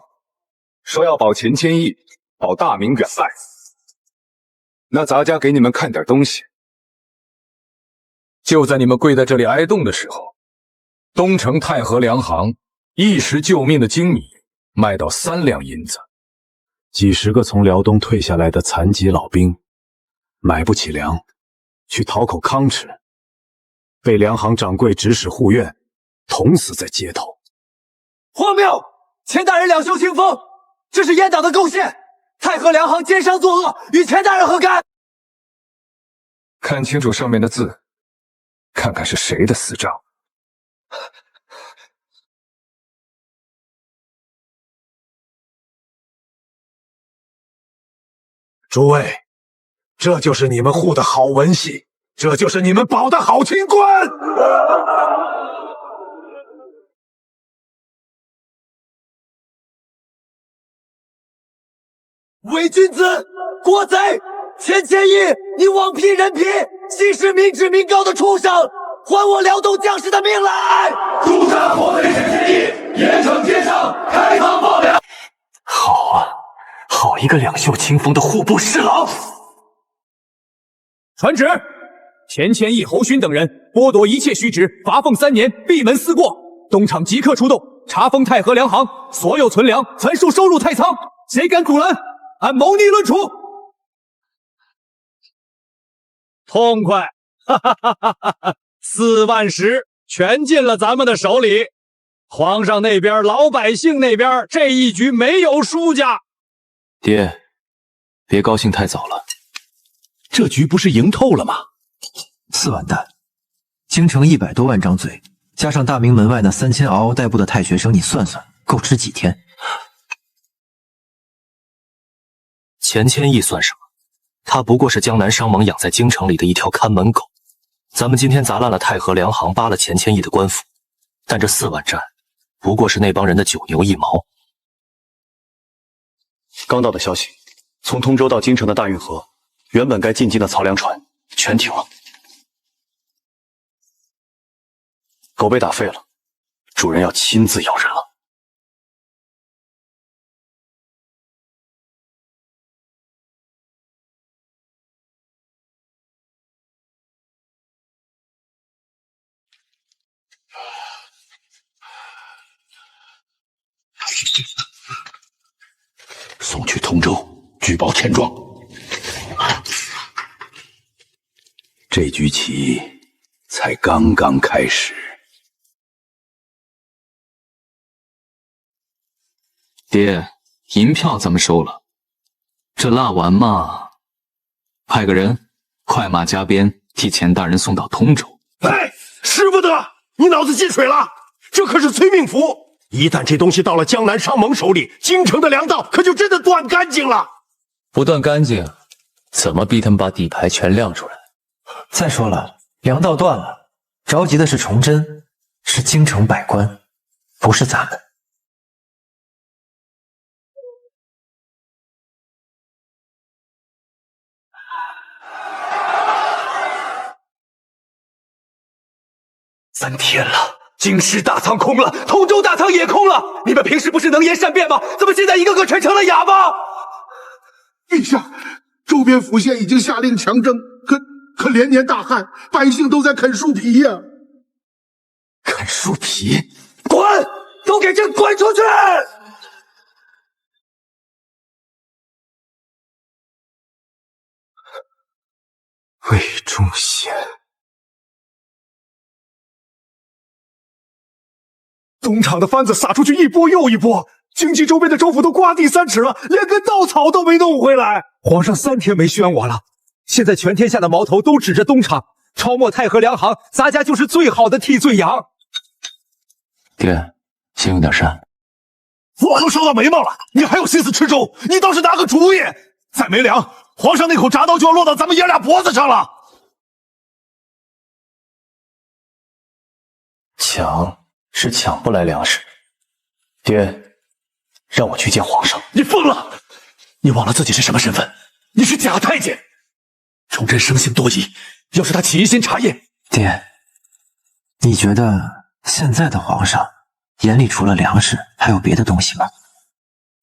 说要保钱谦益，保大明远败。那咱家给你们看点东西。就在你们跪在这里挨冻的时候，东城太和粮行一时救命的精米卖到3两银子。几十个从辽东退下来的残疾老兵，买不起粮，去讨口糠吃，被粮行掌柜指使护院，捅死在街头。荒谬！钱大人两袖清风，这是阉党的贡献。太和粮行奸商作恶，与钱大人何干？看清楚上面的字，看看是谁的私账。诸位，这就是你们护的好文戏，这就是你们保的好清官。伪君子，国贼，钱谦益，你枉披人皮，欺视民脂民膏的畜生，还我辽东将士的命来！诛杀国贼钱谦益，严惩奸商，开仓放粮。好啊，好一个两袖清风的户部侍郎！传旨，钱谦益、侯勋等人剥夺一切虚职，罚俸3年，闭门思过。东厂即刻出动，查封太和粮行，所有存粮全数收入太仓，谁敢阻拦，按谋逆论处。痛快！哈哈哈哈哈哈！4万石全进了咱们的手里，皇上那边、老百姓那边这一局没有输家。爹，别高兴太早了，这局不是赢透了吗？4万担，京城100多万张嘴，加上大明门外那3000嗷嗷待哺的太学生，你算算，够吃几天？钱谦益算什么？他不过是江南商盟养在京城里的一条看门狗。咱们今天砸烂了太和粮行，扒了钱谦益的官府，但这4万担不过是那帮人的9牛1毛。刚到的消息，从通州到京城的大运河，原本该进京的漕粮船全停了，狗被打废了，主人要亲自咬人了。送去通州举报欠状。这局棋才刚刚开始。爹，银票咱们收了，这蜡丸嘛，派个人快马加鞭替钱大人送到通州。哎，使不得！你脑子进水了？这可是催命符。一旦这东西到了江南商盟手里，京城的粮道可就真的断干净了。不断干净，怎么逼他们把底牌全亮出来？再说了，粮道断了，着急的是崇祯，是京城百官，不是咱们。3天了，京师大仓空了，通州大仓也空了。你们平时不是能言善辩吗？怎么现在一个个全成了哑巴？陛下，周边府县已经下令强征，可连年大旱，百姓都在啃树皮呀。啃树皮？滚！都给朕滚出去！魏忠贤。东厂的番子撒出去一波又一波，京畿周边的州府都刮地3尺了，连根稻草都没弄回来。皇上3天没宣我了，现在全天下的矛头都指着东厂，抄没太和粮行，咱家就是最好的替罪羊。爹，先用点膳。我都烧到眉毛了，你还有心思吃粥？你倒是拿个主意！再没粮，皇上那口铡刀就要落到咱们爷俩脖子上了。抢是抢不来粮食，爹，让我去见皇上。你疯了！你忘了自己是什么身份？你是假太监。崇祯生性多疑，要是他起疑心查验，爹，你觉得现在的皇上眼里除了粮食还有别的东西吗？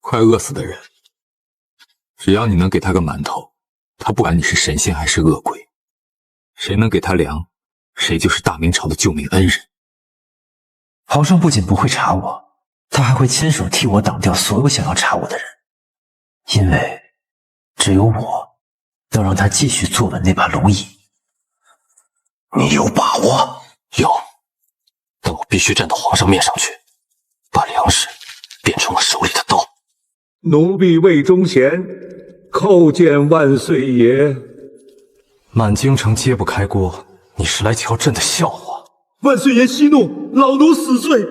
快饿死的人，只要你能给他个馒头，他不管你是神仙还是恶鬼，谁能给他粮，谁就是大明朝的救命恩人。皇上不仅不会查我，他还会亲手替我挡掉所有想要查我的人，因为只有我能让他继续坐稳那把龙椅。你有把握？有，但我必须站到皇上面上去，把粮食变成我手里的刀。奴婢魏忠贤叩见万岁爷。满京城揭不开锅，你是来瞧朕的笑话？万岁爷息怒，老奴死罪。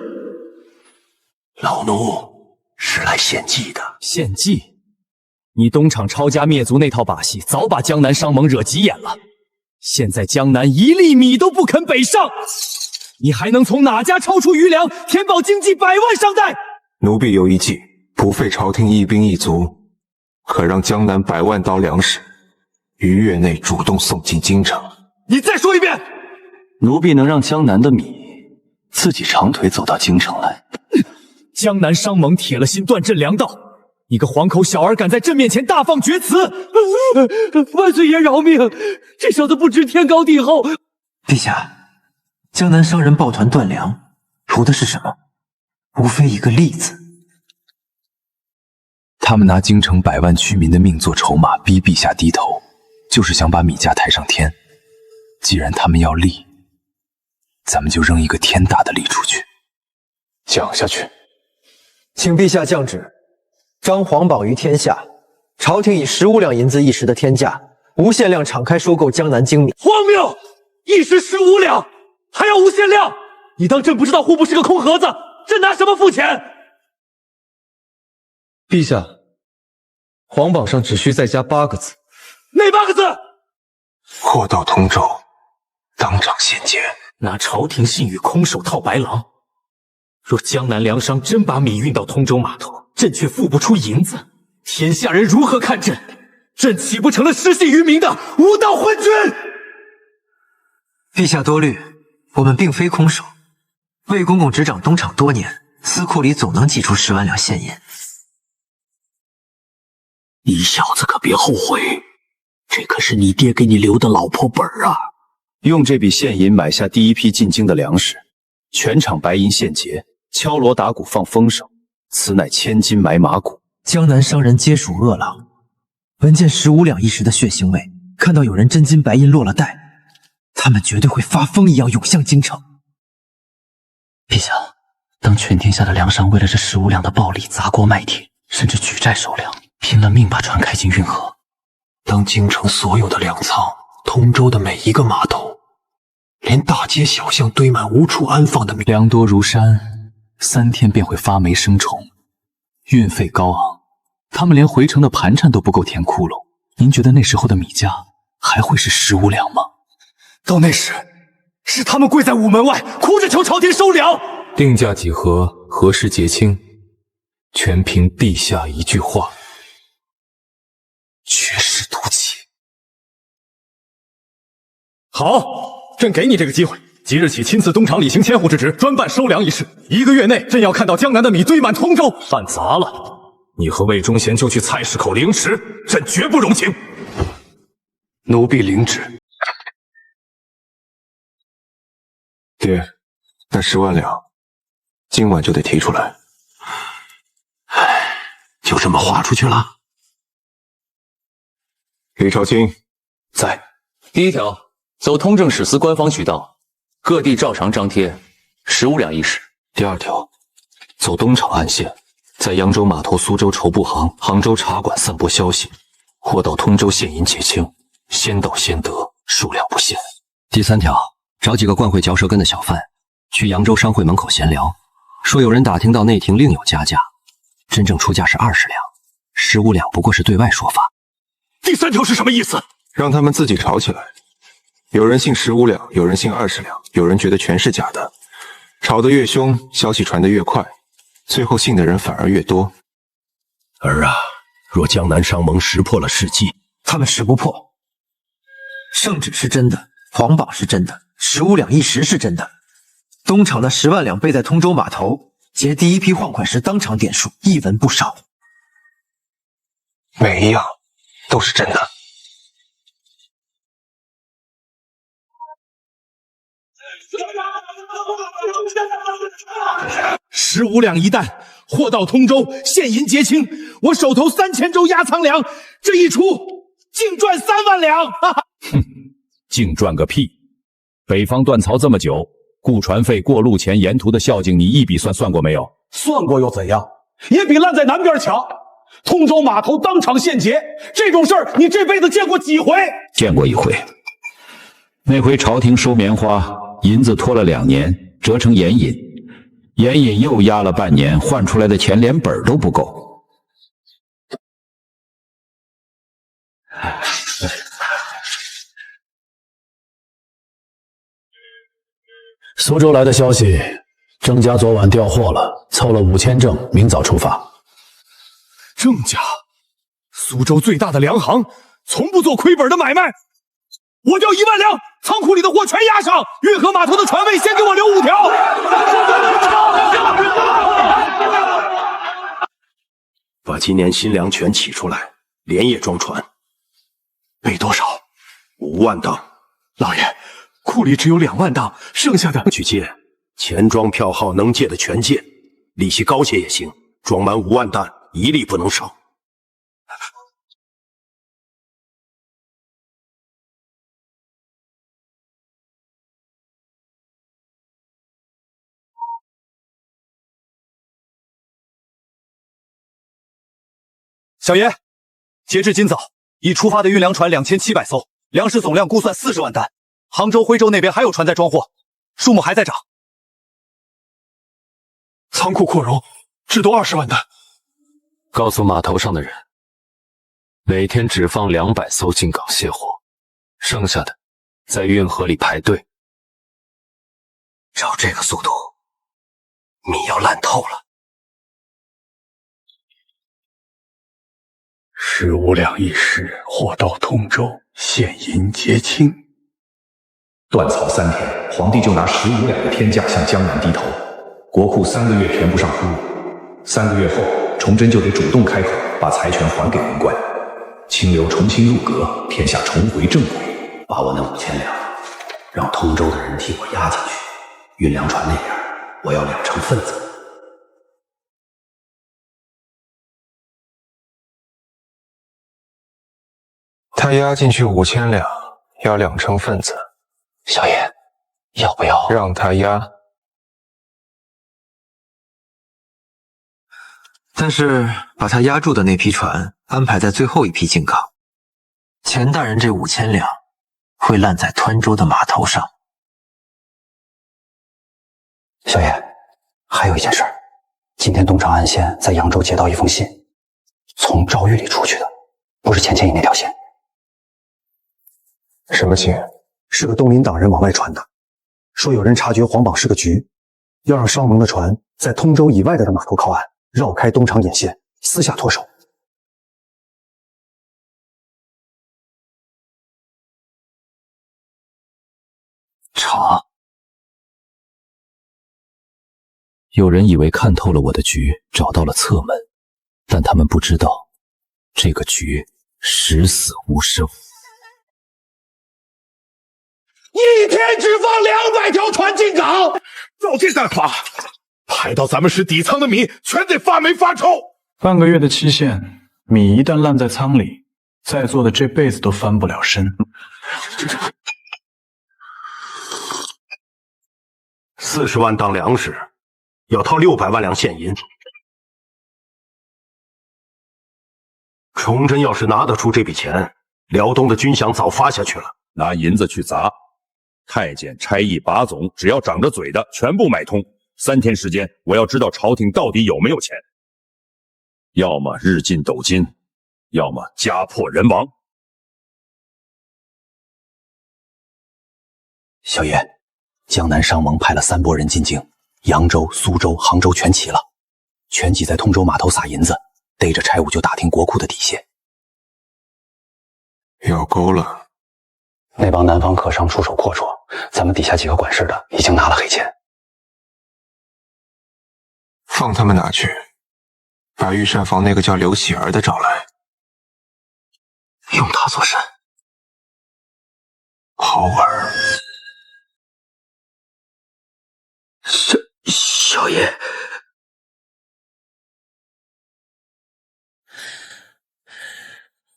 老奴是来献计的。献计？你东厂抄家灭族那套把戏，早把江南商盟惹急眼了。现在江南一粒米都不肯北上，你还能从哪家抄出余粮，填饱经济100万商代？奴婢有一计，不费朝廷一兵一卒，可让江南100万刀粮食1月内主动送进京城。你再说一遍！奴婢能让江南的米自己长腿走到京城来。江南商盟铁了心断朕粮道，你个黄口小儿敢在朕面前大放厥词！万岁爷饶命！这小子不知天高地厚。陛下，江南商人抱团断粮，图的是什么？无非一个利字。他们拿京城100万区民的命做筹码，逼陛下低头，就是想把米价抬上天。既然他们要利，咱们就扔一个天大的利出去，讲下去。请陛下降旨，张皇榜于天下，朝廷以15两银子一石的天价，无限量敞开收购江南精米。荒谬！一石15两，还要无限量？你当朕不知道户部是个空盒子？朕拿什么付钱？陛下，皇榜上只需再加8个字。哪8个字？货到通州，当场现劫。拿朝廷信誉空手套白狼。若江南粮商真把米运到通州码头，朕却付不出银子，天下人如何看朕？朕岂不成了失信于民的无道昏君？陛下多虑，我们并非空手。魏公公执掌东厂多年，司库里总能挤出10万两现银。你小子可别后悔，这可是你爹给你留的老婆本啊！用这笔现银买下第一批进京的粮食，全场白银现劫，敲锣打鼓放风声，此乃千金买马骨。江南商人皆属恶狼，闻见15两一石的血腥味，看到有人真金白银落了袋，他们绝对会发疯一样涌向京城。陛下，当全天下的粮商为了这15两的暴利砸锅卖铁，甚至举债收粮，拼了命把船开进运河，当京城所有的粮仓，通州的每一个码头，连大街小巷堆满无处安放的米，粮多如山，3天便会发霉生虫，运费高昂，他们连回城的盘缠都不够填窟窿，您觉得那时候的米价还会是15两吗？到那时，是他们跪在午门外，哭着求朝廷收粮。定价几何，何时结清，全凭陛下一句话。绝世毒气。好，朕给你这个机会，即日起亲自东厂理行千户之职，专办收粮一事。1个月内，朕要看到江南的米堆满通州。办砸了，你和魏忠贤就去菜市口凌迟，朕绝不容情。奴婢领旨。爹，那10万两，今晚就得提出来。就这么划出去了？李朝卿在。第一条，走通政使司官方渠道，各地照常张贴15两一石。第二条，走东厂岸线，在扬州码头、苏州绸布行、杭州茶馆散播消息，或到通州现银结清，先到先得，数量不限。第三条，找几个惯会嚼舌根的小贩，去扬州商会门口闲聊，说有人打听到内廷另有加价，真正出价是20两，15两不过是对外说法。第三条是什么意思？让他们自己吵起来。有人信15两，有人信20两，有人觉得全是假的。吵得越凶，消息传得越快，最后信的人反而越多。儿啊，若江南商盟识破了事迹，他们识不破。圣旨是真的，皇榜是真的，15两一石是真的。东厂的10万两备在通州码头，结第一批换款时当场点数，一文不少。每一样都是真的。15两一担，货到通州，现银结清。我手头3000周压仓粮，这一出净赚3万两。哼，净赚个屁！北方断槽这么久，雇船费、过路钱、沿途的孝敬，你一笔算过没有？算过又怎样？也比烂在南边强。通州码头当场现结，这种事儿你这辈子见过几回？见过一回。那回朝廷收棉花，银子拖了2年，折成盐引，盐引又压了半年，换出来的钱连本都不够。苏州来的消息，郑家昨晚调货了，凑了5000正，明早出发。郑家，苏州最大的粮行，从不做亏本的买卖。我调1万两，仓库里的货全押上，运河码头的船位先给我留5条。把今年新粮全起出来，连夜装船。备多少？5万担。老爷，库里只有2万担，剩下的去借，钱庄票号能借的全借，利息高些也行，装满5万担，一粒不能少。小爷，截至今早，已出发的运粮船2700艘，粮食总量估算40万担。杭州、徽州那边还有船在装货，数目还在涨。仓库扩容，只多20万担。告诉码头上的人，每天只放200艘进港卸货，剩下的在运河里排队。照这个速度，米要烂透了。15两一石，货到通州，现银结清。断草3天，皇帝就拿15两的天价向江南低头，国库3个月填不上窟窿。3个月后，崇祯就得主动开口，把财权还给文官，清流重新入阁，天下重回正轨。把我那5000两，让通州的人替我押进去。运粮船那边，我要2成份子。他押进去5000两，要2成份子。小爷，要不要让他押？但是把他押住的那批船安排在最后一批进港，钱大人这5000两会烂在湍州的码头上。小爷，还有一件事，今天东厂岸线在扬州接到一封信，从赵玉里出去的，不是钱谦益那条线，什么信？是个东林党人往外传的，说有人察觉皇榜是个局，要让商盟的船在通州以外的码头靠岸，绕开东厂眼线，私下脱手。查。有人以为看透了我的局，找到了侧门，但他们不知道，这个局十死无生。一天只放200条船进港，照这再发，排到咱们市底仓的米全得发霉发臭。半个月的期限，米一旦烂在仓里，在座的这辈子都翻不了身。40万当粮食，要掏600万两现银。崇祯要是拿得出这笔钱，辽东的军饷早发下去了。拿银子去砸，太监、差役、把总，只要长着嘴的，全部买通。3天时间，我要知道朝廷到底有没有钱。要么日进斗金，要么家破人亡。小爷，江南商盟派了3拨人进京，扬州、苏州、杭州全齐了，全挤在通州码头撒银子，逮着差务就打听国库的底线。有钩了。那帮南方客商出手阔绰，咱们底下几个管事的已经拿了黑钱。放他们哪去？把御膳房那个叫刘喜儿的找来，用他做甚？好玩。小爷，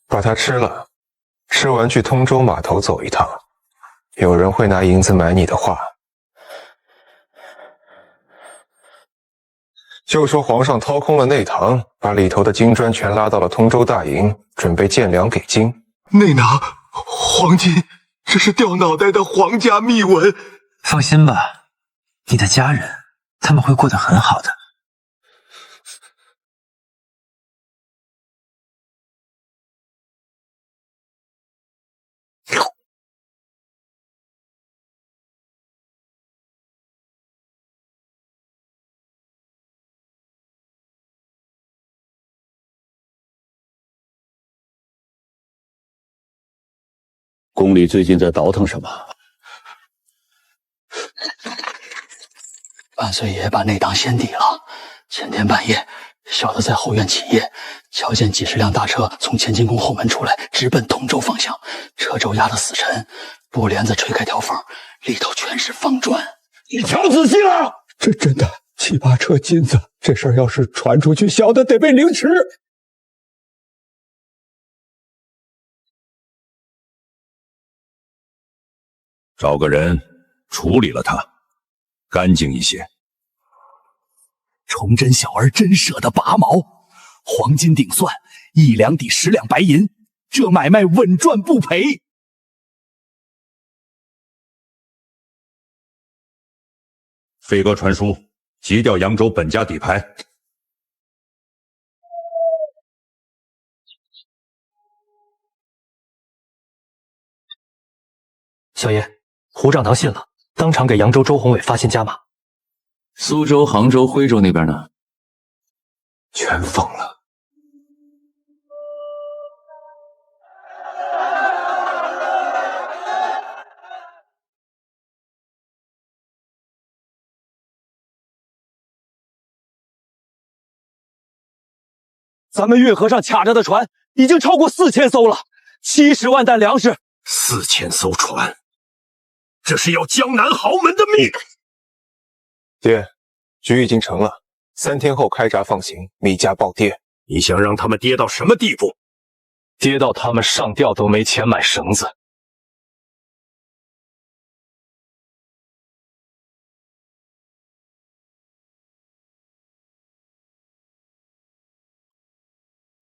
把它吃了，吃完去通州码头走一趟。有人会拿银子买你的话，就说皇上掏空了内堂，把里头的金砖全拉到了通州大营，准备建粮给京。内拿黄金，这是掉脑袋的皇家秘闻。放心吧，你的家人他们会过得很好的。宫里最近在倒腾什么？万岁爷把内党先抵了。前天半夜，小的在后院起夜，瞧见几十辆大车从乾清宫后门出来，直奔通州方向。车轴压得死沉，布帘子吹开条缝，里头全是方砖。你瞧仔细了，这真的7、8车金子，这事儿要是传出去，小的得被凌迟。找个人处理了他，干净一些。崇祯小儿真舍得拔毛，黄金顶算，1两抵10两白银，这买卖稳赚不赔。飞鸽传书，急调扬州本家底牌。小爷，胡掌堂信了，当场给扬州周宏伟发信加码。苏州、杭州、徽州那边呢？全疯了。咱们运河上卡着的船已经超过4000艘了，70万担粮食，4000艘船，这是要江南豪门的命！爹，局已经成了，3天后开闸放行，米价暴跌。你想让他们跌到什么地步？跌到他们上吊都没钱买绳子。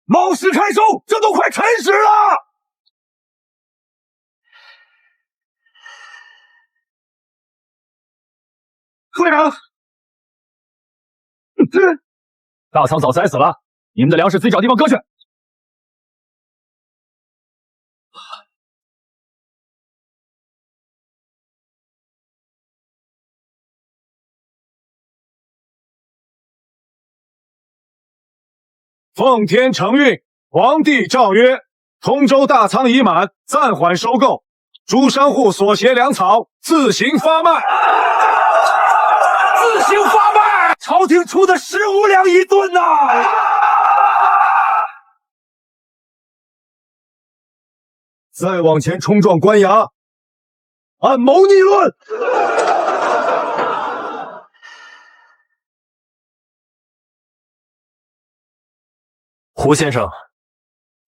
卯时开收，这都快辰时了。会长，大仓早塞死了，你们的粮食自己找地方搁去。奉天承运，皇帝诏曰：通州大仓已满，暂缓收购，诸商户所携粮草自行发卖。自行发卖！朝廷出的15两一吨呐！再往前冲撞官衙，按谋逆论。胡先生，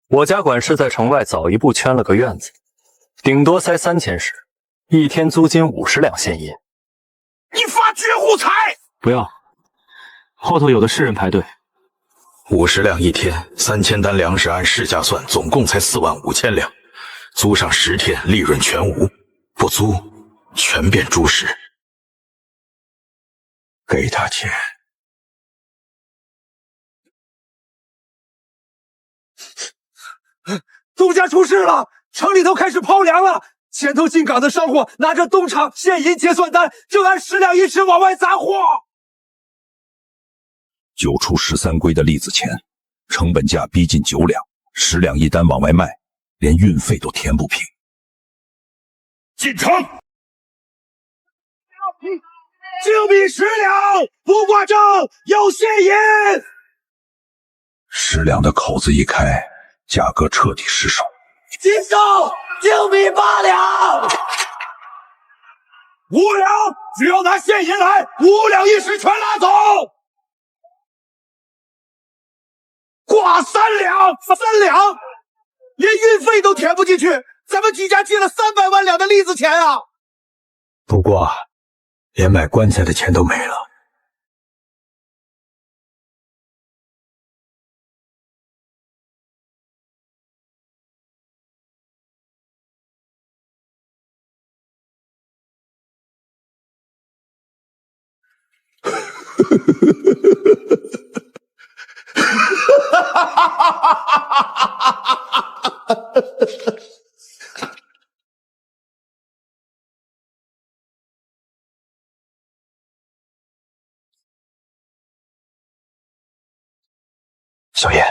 我家管事在城外早一步圈了个院子，顶多塞3000石，一天租金50两现银。你发绝户财！不要，后头有的是人排队。50两一天，3000担粮食按市价算，总共才45000两，租上10天，利润全无；不租，全变猪食。给他钱。东家出事了，城里头开始抛粮了。前头进港的商户拿着东厂现银结算单，正按10两1尺往外砸货。9出13归的栗子钱，成本价逼近9两，10两一单往外卖，连运费都填不平。进城！净币10两，不挂账，有现银。10两的口子一开，价格彻底失守。禁售，净币8两，5两，只要拿现银来，5两1石全拉走。挂3两，3两，连运费都填不进去，咱们几家借了300万两的栗子钱啊！不过，连买棺材的钱都没了。小爷，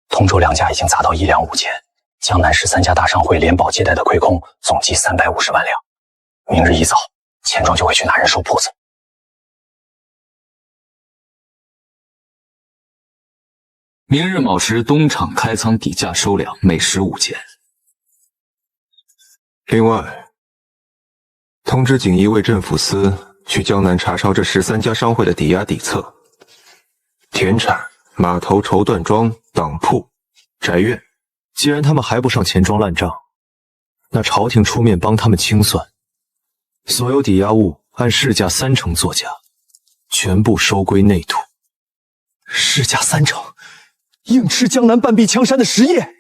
通州粮价已经砸到1两5钱，江南13家大商会联保借贷的亏空总计350万两。明日一早，钱庄就会去拿人收铺子。明日卯时，东厂开仓底价收粮，每石5钱。另外，通知锦衣卫镇抚司去江南查抄这13家商会的抵押底册，田产、码头、绸缎庄、党铺、宅院。既然他们还不上钱庄烂账，那朝廷出面帮他们清算，所有抵押物按市价30%作价，全部收归内土。市价30%，硬吃江南半壁江山的实业。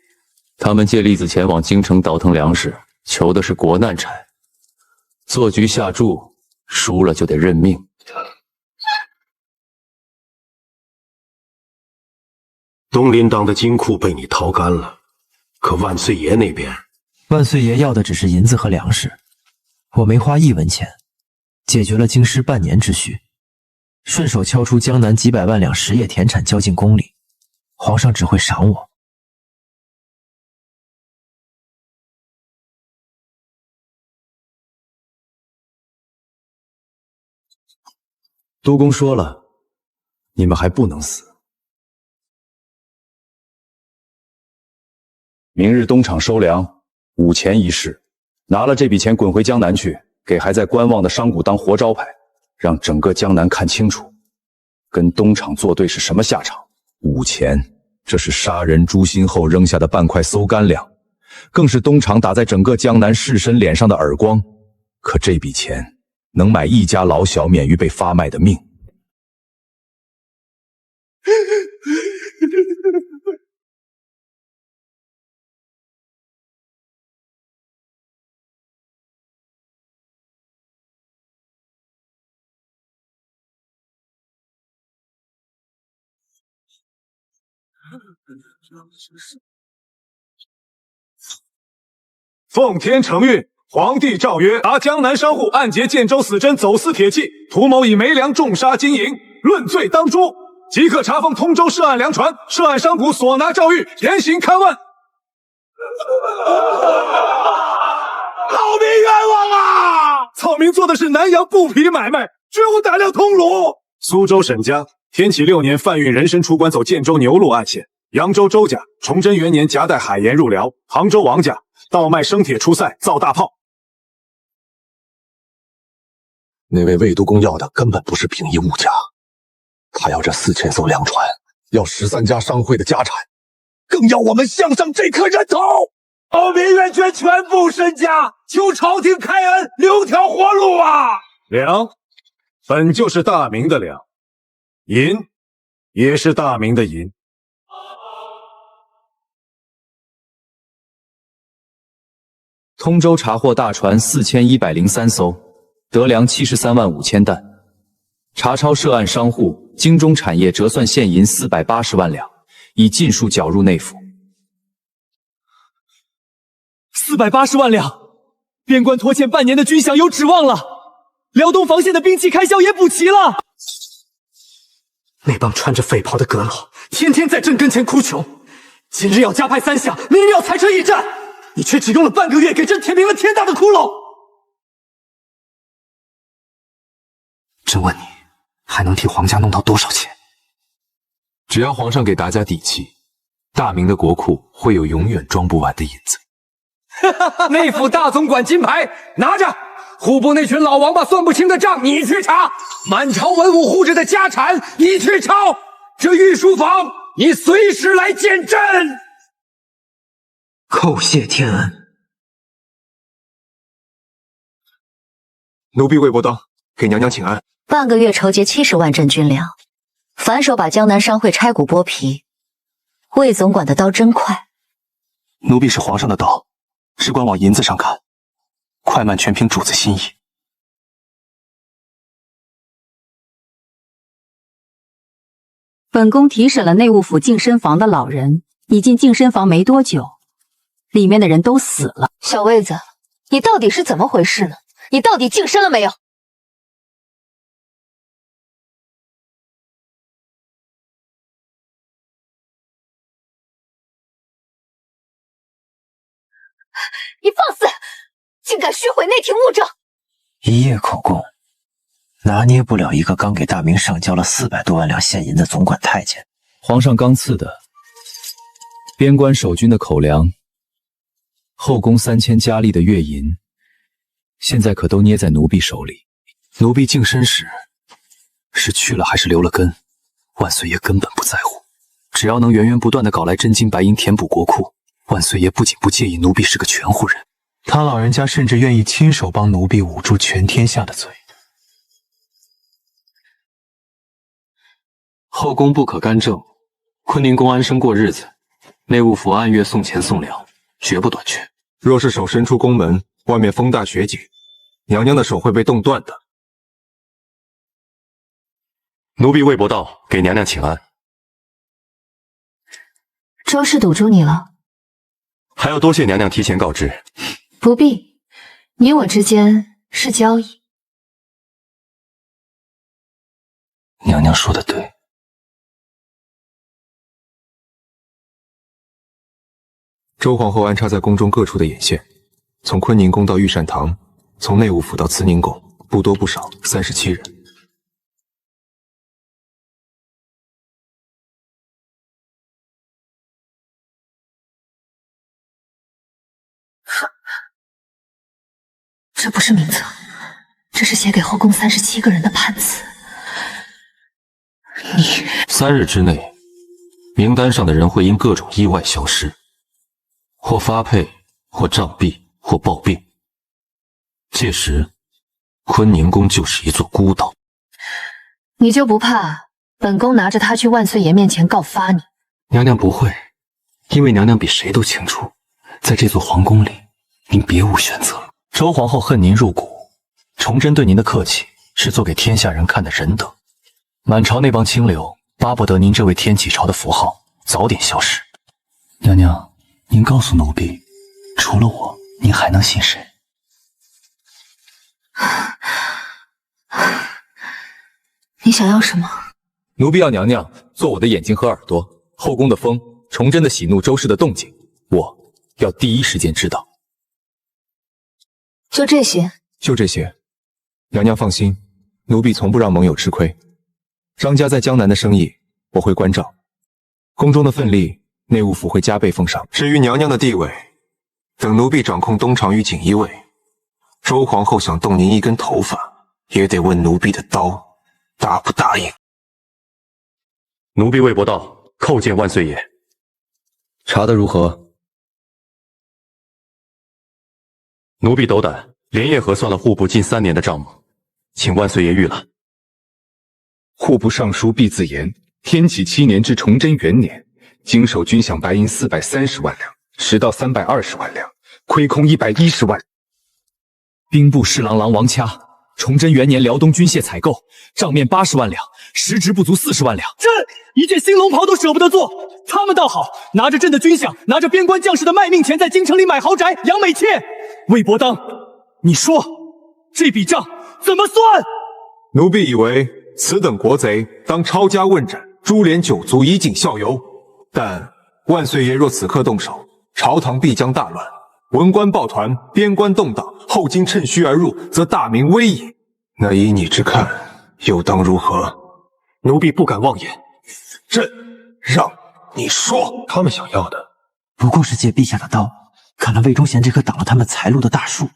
他们借栗子钱往京城倒腾粮食，求的是国难产，做局下注，输了就得认命。东林党的金库被你掏干了，可万岁爷那边，万岁爷要的只是银子和粮食，我没花1文钱，解决了京师半年之需，顺手敲出江南几百万两实业田产交进宫里，皇上只会赏我。督公说了，你们还不能死。明日东厂收粮，5钱1石，拿了这笔钱滚回江南去，给还在观望的商贾当活招牌，让整个江南看清楚，跟东厂作对是什么下场。5钱，这是杀人诛心后扔下的半块馊干粮，更是东厂打在整个江南士绅脸上的耳光。可这笔钱能买一家老小免于被发卖的命。奉天承运，皇帝诏曰：查江南商户暗劫建州死珍走私铁器，图谋以煤粮重杀金营，论罪当诛。即刻查封通州涉案粮船，涉案商贾所拿诏谕，严刑勘问。老民冤枉啊！草民做的是南洋布匹买卖，绝无大量通鲁。苏州沈家天启6年贩运人参出关走建州牛鹿案线，扬州周家崇祯元年夹带海盐入辽，杭州王家倒卖生铁出塞造大炮。那位魏督公要的根本不是饼夷物价，他要这4000艘粮船，要13家商会的家产，更要我们项上这颗人头。老民愿捐全部身家，求朝廷开恩，留条活路啊！粮本就是大明的粮，银也是大明的银。通州查获大船4103艘，得粮73万5千担，查抄涉案商户京中产业折算现银480万两，已尽数缴入内府。480万两，边关拖欠半年的军饷有指望了，辽东防线的兵器开销也补齐了。那帮穿着匪袍的阁老，天天在朕跟前哭穷，今日要加派3饷，明日要裁撤驿站，你却只用了半个月，给朕填平了天大的窟窿。朕问你，还能替皇家弄到多少钱？只要皇上给大家底气，大明的国库会有永远装不完的银子。内府大总管金牌拿着，户部那群老王八算不清的账你去查，满朝文武护着的家产你去抄，这御书房你随时来见朕。叩谢天恩。奴婢魏伯当给娘娘请安。半个月筹结70万镇军粮，反手把江南商会拆骨剥皮。魏总管的刀真快。奴婢是皇上的刀，只管往银子上看，快慢全凭主子心意。本宫提审了内务府净身房的老人，你进净身房没多久，里面的人都死了。小魏子，你到底是怎么回事呢？你到底净身了没有？你放肆！竟敢虚毁内廷物证！一夜口供，拿捏不了一个刚给大明上交了400多万两现银的总管太监。皇上刚赐的边关守军的口粮，后宫3000佳丽的月银，现在可都捏在奴婢手里。奴婢净身时，是去了还是留了根，万岁爷根本不在乎。只要能源源不断的搞来真金白银填补国库，万岁爷不仅不介意奴婢是个全户人，他老人家甚至愿意亲手帮奴婢捂住全天下的嘴。后宫不可干政，坤宁宫安生过日子，内务府按月送钱送粮，绝不短缺。若是手伸出宫门，外面风大雪紧，娘娘的手会被冻断的。奴婢魏伯道给娘娘请安。周氏堵住你了？还要多谢娘娘提前告知。不必，你我之间是交易。娘娘说的对。周皇后安插在宫中各处的眼线，从坤宁宫到御膳堂，从内务府到慈宁宫，不多不少，37人。这不是名册，这是写给后宫37个人的判词。你3日之内，名单上的人会因各种意外消失，或发配，或杖毙，或暴病。届时，坤宁宫就是一座孤岛。你就不怕本宫拿着他去万岁爷面前告发你？娘娘不会，因为娘娘比谁都清楚，在这座皇宫里，您别无选择。周皇后恨您入骨，崇祯对您的客气是做给天下人看的仁德。满朝那帮清流巴不得您这位天启朝的符号早点消失。娘娘，您告诉奴婢，除了我，您还能信谁？你想要什么？奴婢要娘娘做我的眼睛和耳朵，后宫的风，崇祯的喜怒，周氏的动静，我要第一时间知道。就这些？就这些。娘娘放心，奴婢从不让盟友吃亏。张家在江南的生意，我会关照。宫中的份例，内务府会加倍奉上。至于娘娘的地位，等奴婢掌控东厂与锦衣卫，周皇后想动您一根头发，也得问奴婢的刀答不答应。奴婢魏博道叩见万岁爷。查得如何？奴婢斗胆，连夜核算了户部近3年的账目，请万岁爷预览。户部尚书毕自言，天启7年至崇祯元年，经手军饷白银430万两，食道320万两，亏空110万。兵部侍郎郎王掐，崇祯元年辽东军械采购，账面80万两，实值不足40万两。朕一件新龙袍都舍不得做，他们倒好，拿着朕的军饷，拿着边关将士的卖命钱，在京城里买豪宅、养美妾。魏伯当，你说这笔账怎么算？奴婢以为此等国贼当抄家问斩，株连9族，以儆效尤。但万岁爷若此刻动手，朝堂必将大乱，文官抱团，边关动荡，后金趁虚而入，则大明危矣。那依你之看，又当如何？奴婢不敢妄言。朕让你说。他们想要的，不过是借陛下的刀，砍了魏忠贤这棵挡了他们财路的大树。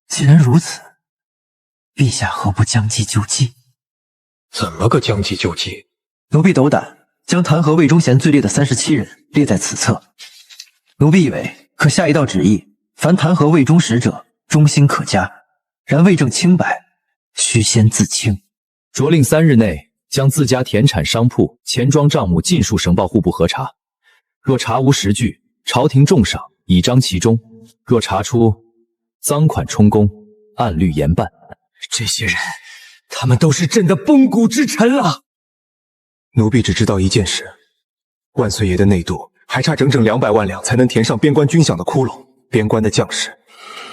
既然如此，陛下何不将计就计？怎么个将计就计？奴婢斗胆，将弹劾魏忠贤罪列的37人列在此册。奴婢以为可下一道旨意，凡弹劾魏忠实者，忠心可嘉；然魏正清白，须先自清。着令3日内将自家田产商铺、钱庄账目尽数呈报户部核查，若查无实据，朝廷重赏，以彰其忠；若查出赃款充公，按律严办。这些人，他们都是朕的肱骨之臣啊！奴婢只知道一件事，万岁爷的内肚还差整整200万两才能填上边关军饷的窟窿。边关的将士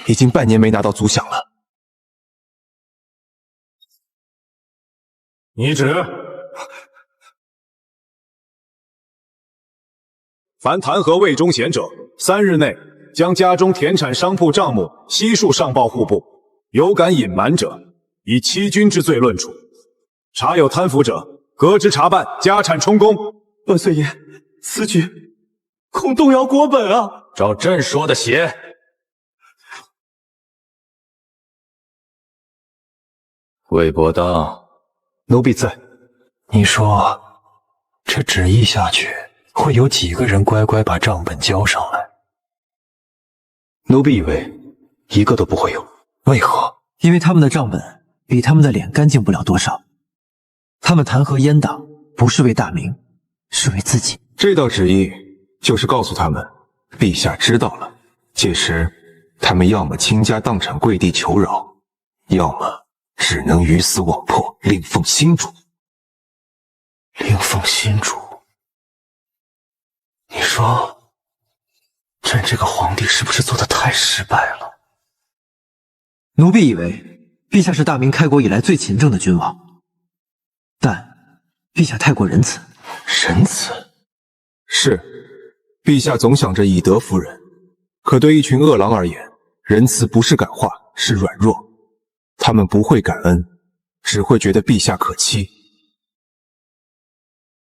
已经半年没拿到足饷了。拟旨：凡弹劾魏忠贤者，3日内将家中田产商铺账目悉数上报户部，有敢隐瞒者，以欺君之罪论处。查有贪腐者，革职查办，家产充公。万岁爷，此举恐动摇国本啊！照朕说的写。魏伯当，奴婢在。你说，这旨意下去，会有几个人乖乖把账本交上来？奴婢以为，一个都不会有。为何？因为他们的账本比他们的脸干净不了多少。他们弹劾阉党，不是为大明，是为自己。这道旨意就是告诉他们，陛下知道了。届时，他们要么倾家荡产跪地求饶，要么只能鱼死网破，另奉新主。另奉新主？你说，朕这个皇帝是不是做得太失败了？奴婢以为，陛下是大明开国以来最勤政的君王，但陛下太过仁慈。仁慈？是，陛下总想着以德服人，可对一群恶狼而言，仁慈不是感化，是软弱。他们不会感恩，只会觉得陛下可欺。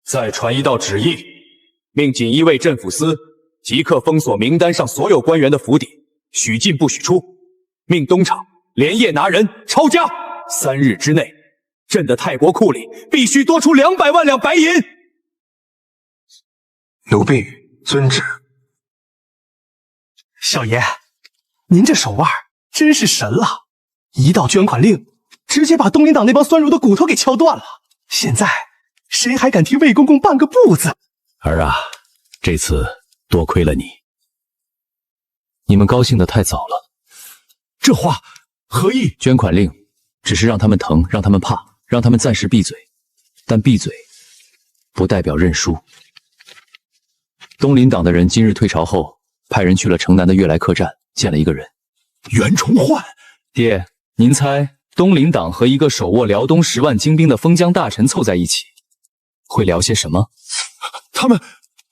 再传一道旨意，命锦衣卫镇抚司即刻封锁名单上所有官员的府邸，许进不许出。命东厂连夜拿人抄家，3日之内，朕的泰国库里必须多出200万两白银。奴婢遵旨。少爷，您这手腕真是神了！一道捐款令，直接把东林党那帮酸儒的骨头给敲断了。现在谁还敢替魏公公半个不字？儿啊，这次多亏了你。你们高兴得太早了。这话何意？捐款令只是让他们疼，让他们怕，让他们暂时闭嘴，但闭嘴不代表认输。东林党的人今日退朝后，派人去了城南的悦来客栈，见了一个人。袁崇焕。爹，您猜东林党和一个手握辽东10万精兵的封疆大臣凑在一起，会聊些什么？他们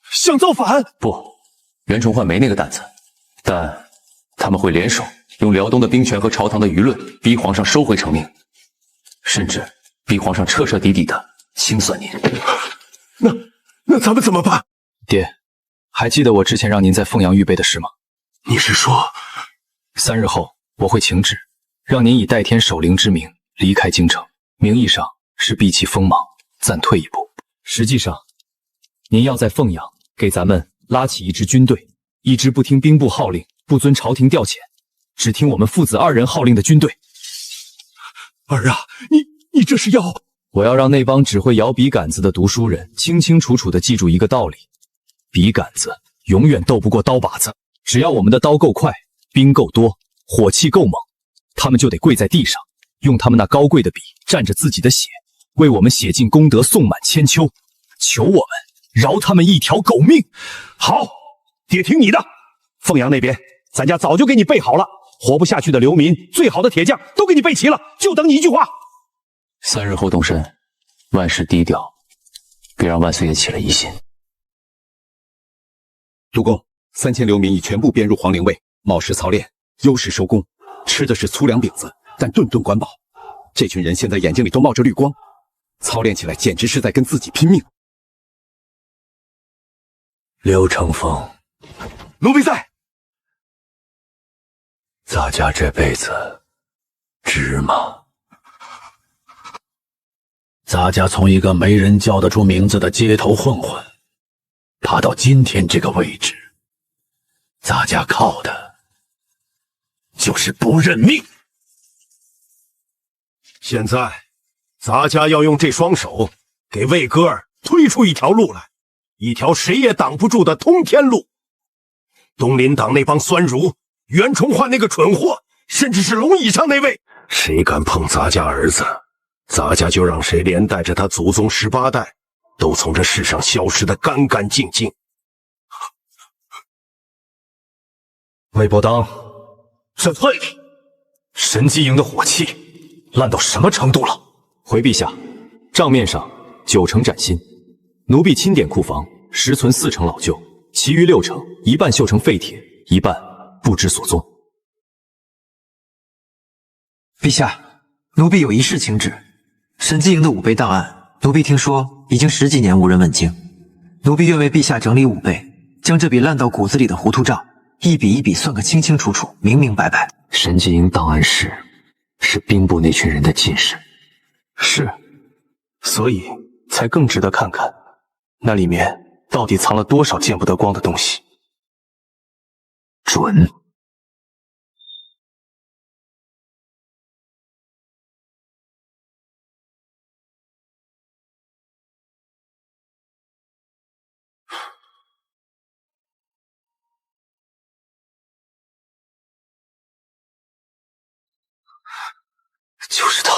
想造反？不，袁崇焕没那个胆子，但他们会联手，用辽东的兵权和朝堂的舆论，逼皇上收回成命，甚至逼皇上彻彻底底的清算您。那咱们怎么办？爹，还记得我之前让您在凤阳预备的事吗？你是说3日后我会请旨，让您以代天守灵之名离开京城，名义上是避其锋芒，暂退一步，实际上您要在凤阳给咱们拉起一支军队，一支不听兵部号令、不遵朝廷调遣，只听我们父子2人号令的军队。儿啊，你这是要……我要让那帮只会摇笔杆子的读书人清清楚楚地记住一个道理：笔杆子永远斗不过刀把子。只要我们的刀够快，兵够多，火气够猛，他们就得跪在地上，用他们那高贵的笔蘸着自己的血，为我们写尽功德，颂满千秋，求我们饶他们一条狗命。好，爹听你的。凤阳那边，咱家早就给你备好了，活不下去的流民，最好的铁匠都给你备齐了，就等你一句话。3日后动身，万事低调，别让万岁爷起了疑心。主公，3000流民已全部编入皇陵卫，卯时操练，酉时收工，吃的是粗粮饼子，但顿顿管饱。这群人现在眼睛里都冒着绿光，操练起来简直是在跟自己拼命。刘成风，奴婢在。咱家这辈子值吗？咱家从一个没人叫得出名字的街头混混，爬到今天这个位置，咱家靠的就是不认命。现在，咱家要用这双手给魏哥儿推出一条路来，一条谁也挡不住的通天路。东林党那帮酸儒，袁崇焕那个蠢货，甚至是龙椅上那位，谁敢碰咱家儿子，咱家就让谁连带着他祖宗18代都从这世上消失得干干净净。魏伯当，朕恨你！神机营的火器烂到什么程度了？回陛下，账面上9成崭新，奴婢钦点库房，实存4成老旧，其余6成，一半锈成废铁，一半不知所踪。陛下，奴婢有一事请旨。神机营的武备档案，奴婢听说已经10几年无人问津。奴婢愿为陛下整理武备，将这笔烂到骨子里的糊涂账一笔一笔算个清清楚楚、明明白白。神机营档案室是兵部那群人的禁室，是，所以才更值得看看，那里面到底藏了多少见不得光的东西。准。就是他。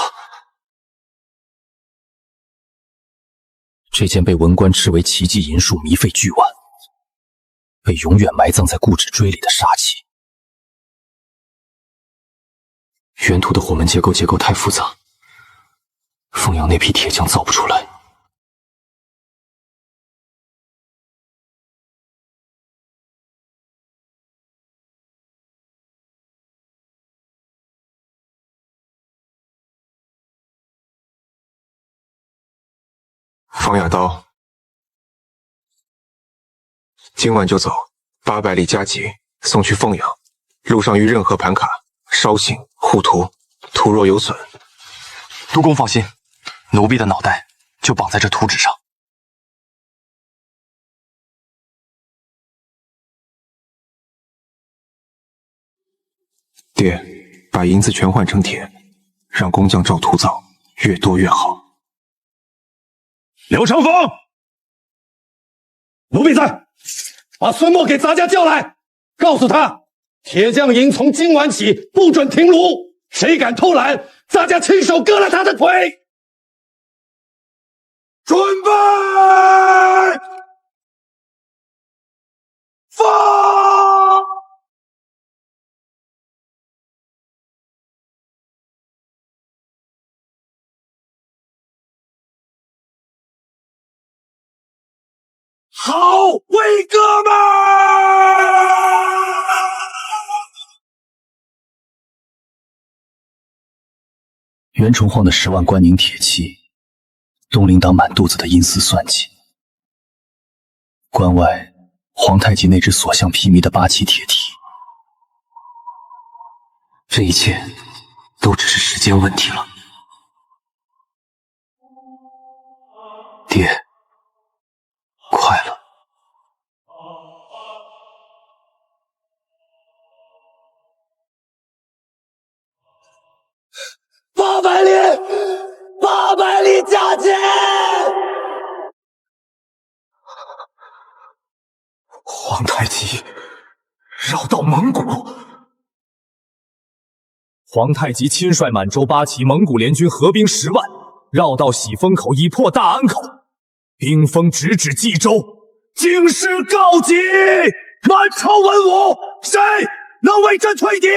这件被文官斥为奇迹银术糜费巨碗，被永远埋葬在固执锥里的杀气。原图的火门结构太复杂，凤阳那批铁匠造不出来。方雅刀，今晚就走，800里加急送去凤阳，路上遇任何盘卡、烧信、护图，图若有损，督公放心，奴婢的脑袋就绑在这图纸上。爹，把银子全换成铁，让工匠照图造，越多越好。刘成风，奴婢在，把孙墨给咱家叫来，告诉他，铁匠营从今晚起不准停炉，谁敢偷懒，咱家亲手割了他的腿。准备，放！好，魏哥们儿！袁崇晃的10万关宁铁骑，东陵党满肚子的阴私算计。关外皇太极那只所向披靡的8旗铁蹄，这一切都只是时间问题了。爹，快了。800里，800里加减。皇太极绕道蒙古。皇太极亲率满洲8旗蒙古联军合兵10万，绕道喜峰口，以破大安口。兵锋直指冀州，京师告急！满朝文武，谁能为朕退敌？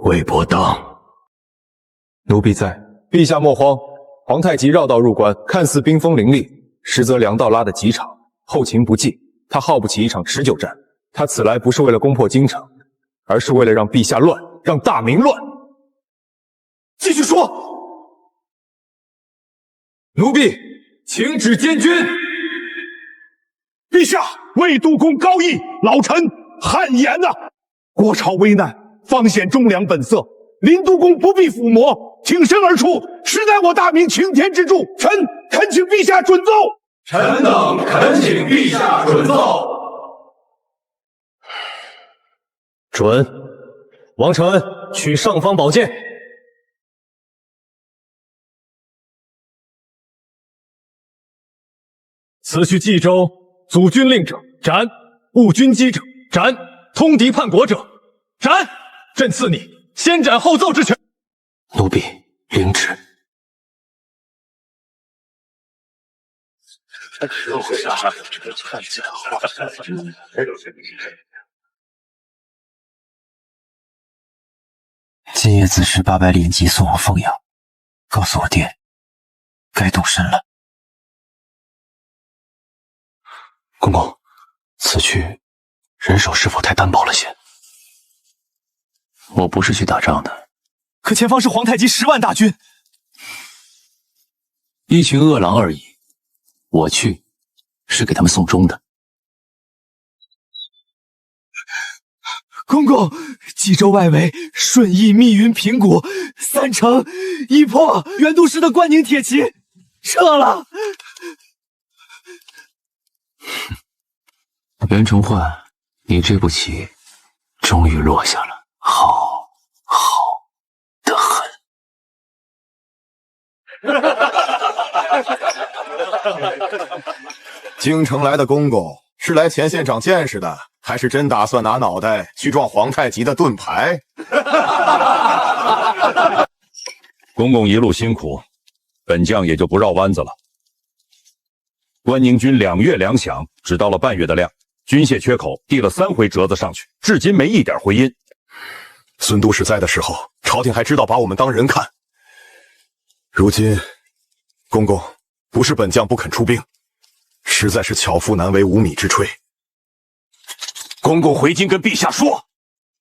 魏伯当，奴婢在，陛下莫慌。皇太极绕道入关，看似兵锋凌厉，实则粮道拉得极长，后勤不济，他耗不起一场持久战。他此来不是为了攻破京城，而是为了让陛下乱，让大明乱。继续说。奴婢请旨监军。陛下，魏督公高义，老臣汗颜呐！国朝危难，方显忠良本色，林督公不必抚摸，挺身而出，实乃我大明擎天之柱。臣恳请陛下准奏。臣等恳请陛下准奏。准。王承恩取尚方宝剑。此去冀州，阻军令者斩，误军机者斩，通敌叛国者斩。朕赐你先斩后奏之权。奴婢领旨。今夜子时800里急送我凤阳，告诉我爹，该动身了。公公，此去人手是否太单薄了些？我不是去打仗的，可前方是皇太极10万大军，一群饿狼而已。我去是给他们送终的。公公，冀州外围顺义、密云、平谷3城已破，袁都师的关宁铁骑撤了。袁崇焕，你这步棋终于落下了，好的很。京城来的公公是来前线长见识的，还是真打算拿脑袋去撞皇太极的盾牌？公公一路辛苦，本将也就不绕弯子了。关宁军2月粮饷只到了半月的量，军械缺口递了3回折子上去，至今没一点回音。孙都使在的时候，朝廷还知道把我们当人看。如今，公公不是本将不肯出兵，实在是巧妇难为无米之炊。公公回京跟陛下说，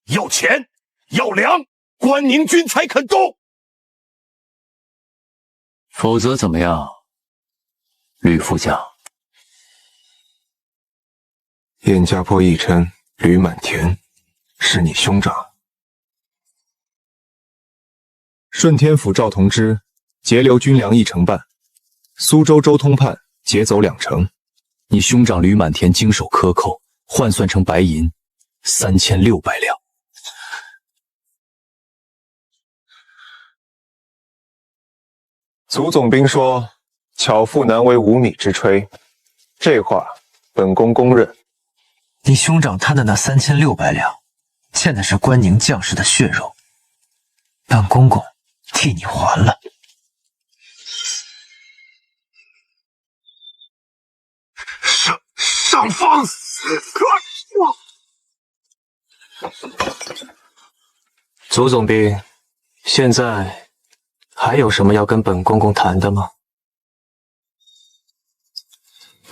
要钱要粮，关宁军才肯动。否则怎么样，吕副将？燕家坡义琛吕满田是你兄长。顺天府赵同之截留军粮1成半，苏州周通判劫走2成。你兄长吕满田经手克扣，换算成白银3600两。祖总兵说巧妇难为无米之炊，这话本宫公认。你兄长贪的那3600两，欠的是关宁将士的血肉，本公公替你还了。上方，祖总兵，现在还有什么要跟本公公谈的吗？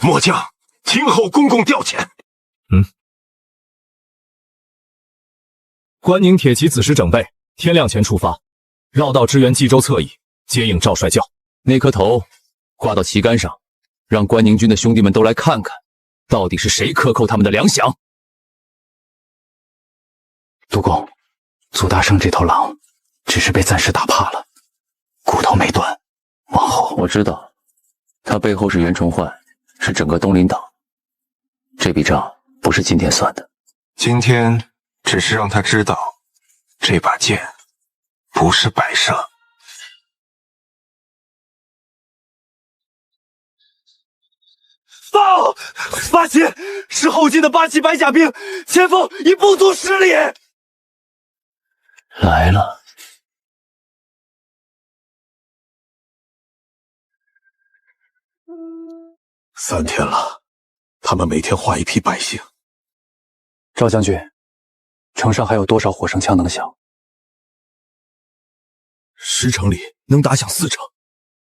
末将听候公公调遣。关宁铁骑子时整备，天亮前出发，绕道支援冀州侧翼，接应赵帅教。那颗头挂到旗杆上，让关宁军的兄弟们都来看看，到底是谁克扣他们的粮饷。督公，祖大圣这头狼只是被暂时打怕了，骨头没断，往后我知道，他背后是袁崇焕，是整个东林党。这笔账不是今天算的，今天只是让他知道，这把剑不是摆设。报！八旗是后进的八旗白甲兵，前锋已不足10里。来了。3天了，他们每天换一批百姓。赵将军，城上还有多少火绳枪能响？10城里能打响4城，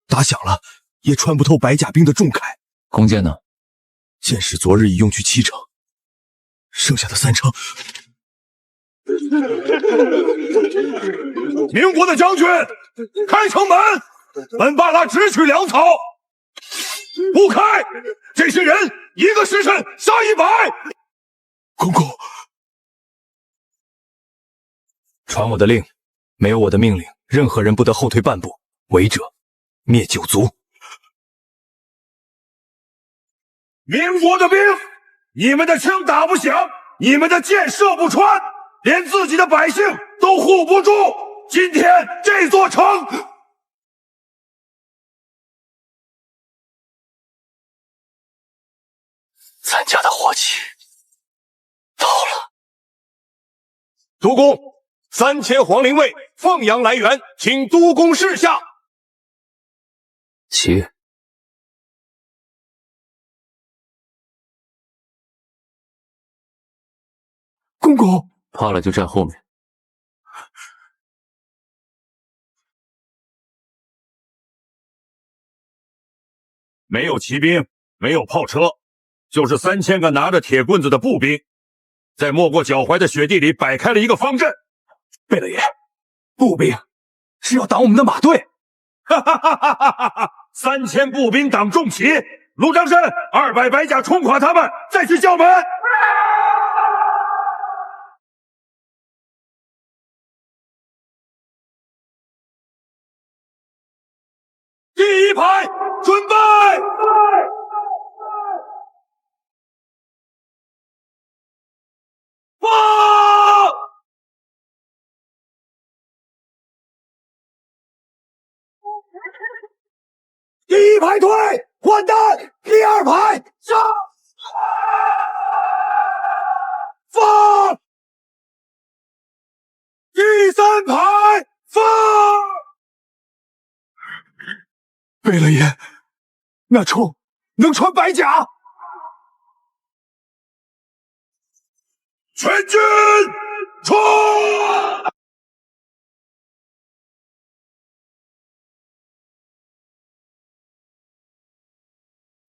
打响了也穿不透白甲兵的重铠。弓箭呢？箭矢昨日已用去7城，剩下的3城。宁国的将军，开城门！本罢拉只取粮草，不开！这些人一个时辰杀100。公公，传我的令，没有我的命令，任何人不得后退半步，违者灭9族。宁国的兵，你们的枪打不响，你们的箭射不穿，连自己的百姓都护不住。今天这座城，咱家的火气到了。督公，3000皇陵卫凤阳来援，请督公示下。起。公公，怕了就站后面。没有骑兵，没有炮车，就是3000个拿着铁棍子的步兵，在没过脚踝的雪地里摆开了一个方阵。贝勒爷，步兵是要挡我们的马队。哈哈哈哈哈哈！3000步兵挡重骑，卢章申200白甲冲垮他们，再去叫门。第1排准备！放！第1排退，换弹！第2排上！放！第3排放！贝勒爷，那冲能穿白甲？全军冲！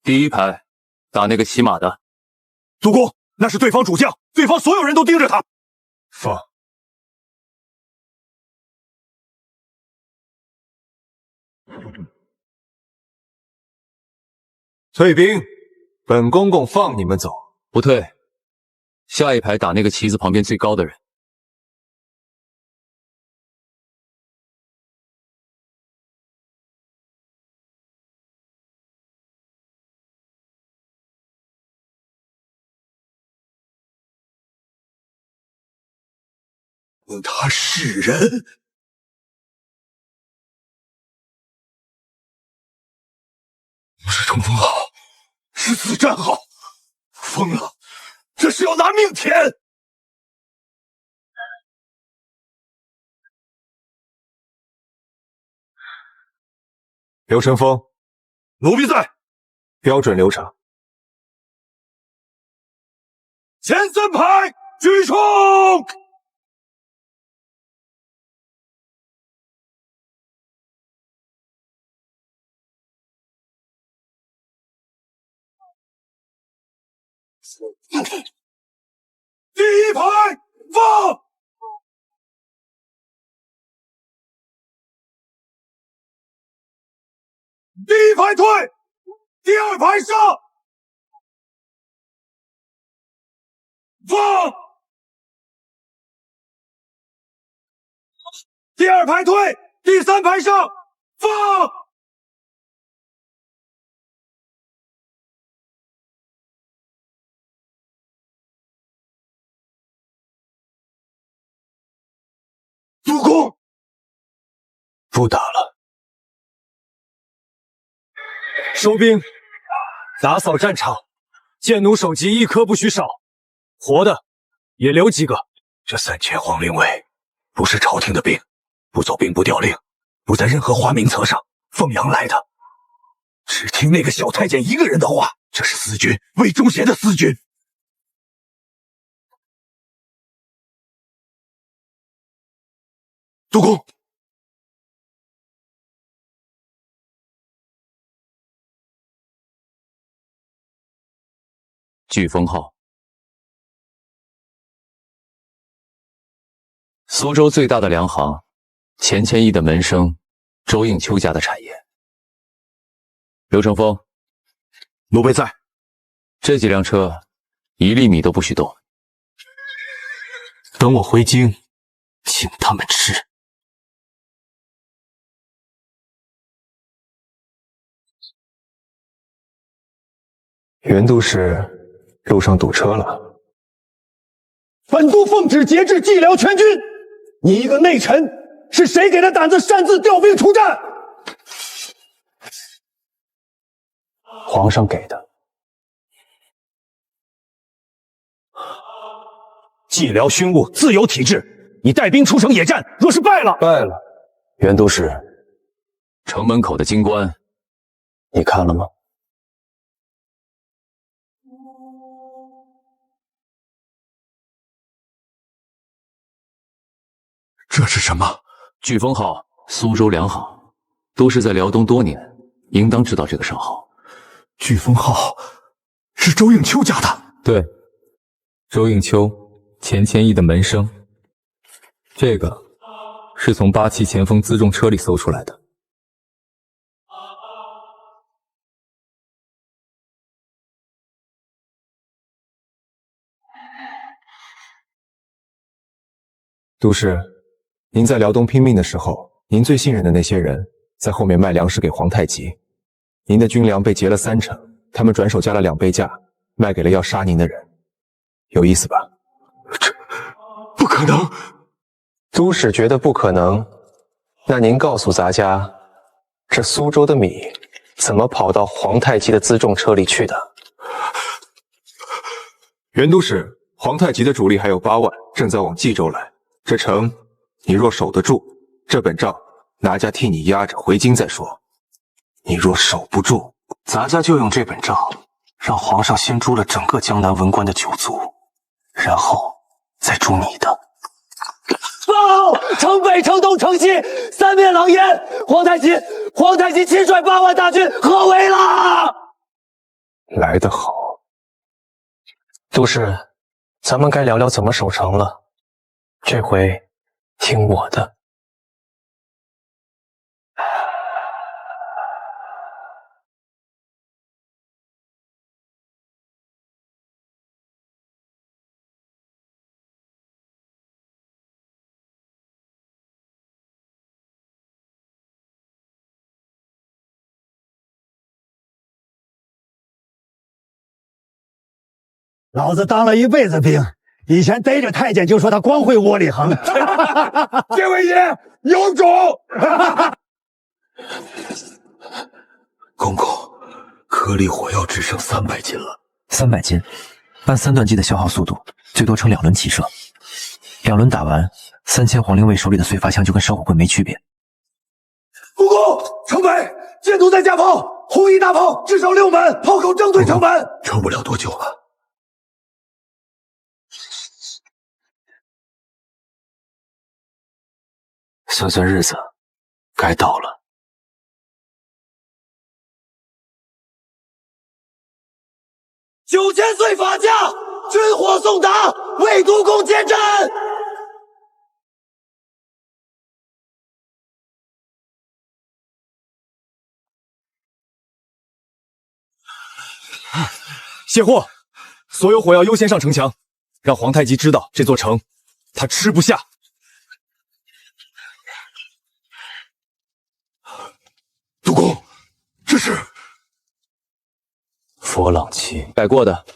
第1排，打那个骑马的。督公，那是对方主将，对方所有人都盯着他。放。退兵，本公公放你们走。不退，下一排打那个旗子旁边最高的人。他是人？不是冲锋号，是子战号。疯了，这是要拿命填！刘晨风，奴婢在。标准流程。前3排举冲！第一排放，第一排退，第二排上，放，第二排退，第三排上，放。主公，不打了。收兵，打扫战场，剑弩首级一颗不许少，活的也留几个。这3000皇陵卫不是朝廷的兵，不走兵部调令，不在任何花名册上，奉阳来的，只听那个小太监一个人的话。这是私军，魏忠贤的私军。主公，飓风号，苏州最大的粮行，钱谦益的门生，周应秋家的产业。刘成风，奴婢在。这几辆车1粒米都不许动。等我回京，请他们吃。袁都使路上堵车了。本都奉旨节制蓟辽全军。你一个内臣，是谁给的胆子擅自调兵出战？皇上给的。蓟辽勋务自有体制，你带兵出城野战，若是败了，袁都使，城门口的京官，你看了吗？这是什么？飓风号，苏州粮行，都是在辽东多年，应当知道这个圣号。飓风号是周应秋家的。对，周应秋，钱谦益的门生。这个是从87前锋辎重车里搜出来的。都使，您在辽东拼命的时候，您最信任的那些人在后面卖粮食给皇太极，您的军粮被劫了30%，他们转手加了2倍价，卖给了要杀您的人，有意思吧？这不可能！都使觉得不可能，那您告诉咱家，这苏州的米怎么跑到皇太极的辎重车里去的？袁都使，皇太极的主力还有8万，正在往冀州来。这城，你若守得住，这本账拿家替你压着，回京再说。你若守不住，咱家就用这本账，让皇上先诛了整个江南文官的9族，然后再诛你的。报！城北、城东、城西三面狼烟，皇太极亲率8万大军合围了。来得好，都使，咱们该聊聊怎么守城了。这回听我的。老子当了一辈子兵，以前逮着太监就说他光会窝里横。这位爷有种！公公，颗粒火药只剩300斤了。 300斤，按3段机的消耗速度，最多撑2轮齐射。2轮打完，3000皇陵卫手里的碎发枪就跟烧火棍没区别。主公，城北箭弩在架炮，红衣大炮至少6门，炮口正对城门。撑不了多久了。算算日子，该到了。9000岁法驾，军火送达，魏督公见朕。卸货，所有火药优先上城墙，让皇太极知道这座城他吃不下。督公，这是佛朗奇改过的。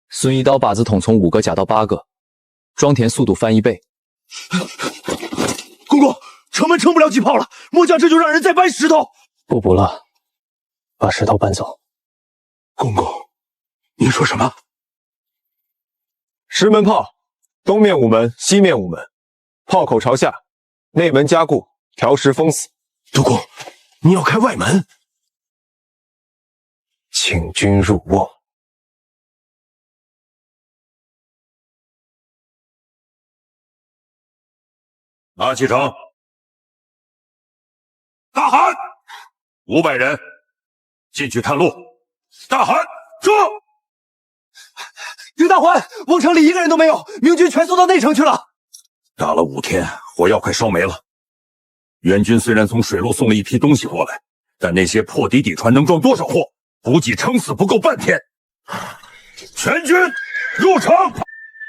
孙一刀把子筒从5个加到8个，装填速度翻1倍。公公，城门撑不了几炮了，末将这就让人再搬石头。不补了，把石头搬走。公公，您说什么？石门炮，东面5门，西面5门，炮口朝下，内门加固，条石封死。督公，你要开外门？请君入瓮。拿起城，大喊500人进去探路。大喊撤！丁大环，瓮城里1个人都没有，明军全送到内城去了。打了5天，火药快烧没了。援军虽然从水路送了一批东西过来，但那些破底底船能装多少货？估计撑死不够半天。全军入城！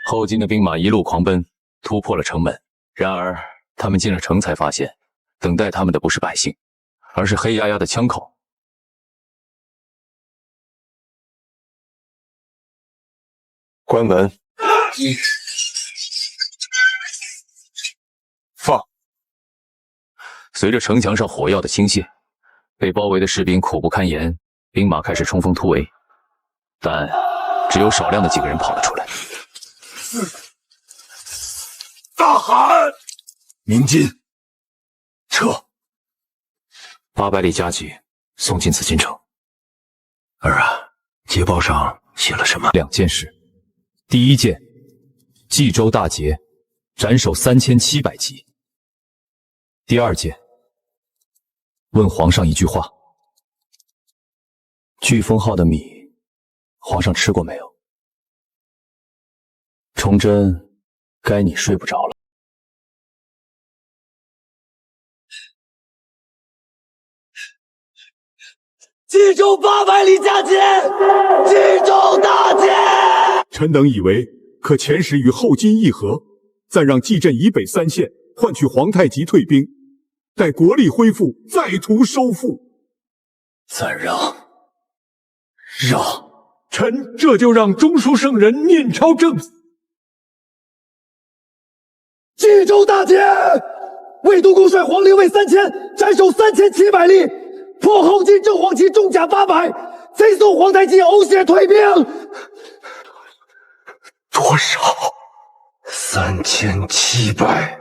后金的兵马一路狂奔，突破了城门。然而，他们进了城才发现，等待他们的不是百姓，而是黑压压的枪口。关门。放。随着城墙上火药的倾泻，被包围的士兵苦不堪言，兵马开始冲锋突围，但只有少量的几个人跑了出来。大喊！鸣金，撤！800里加急送进紫禁城。儿啊，捷报上写了什么？2件事。第1件，冀州大捷，斩首3700级。第2件，问皇上一句话：飓风号的米，皇上吃过没有？崇祯，该你睡不着了。冀州800里加捷，冀州大捷！臣等以为可遣使与后金议和，暂让蓟镇以北3县换取皇太极退兵，待国力恢复，再图收复。暂让，臣这就让中书圣人念抄正子。冀州大捷，魏督公率黄陵卫3000，斩首3700里，破后金正黄旗重甲800，贼送皇太极呕血退兵。多少？3700。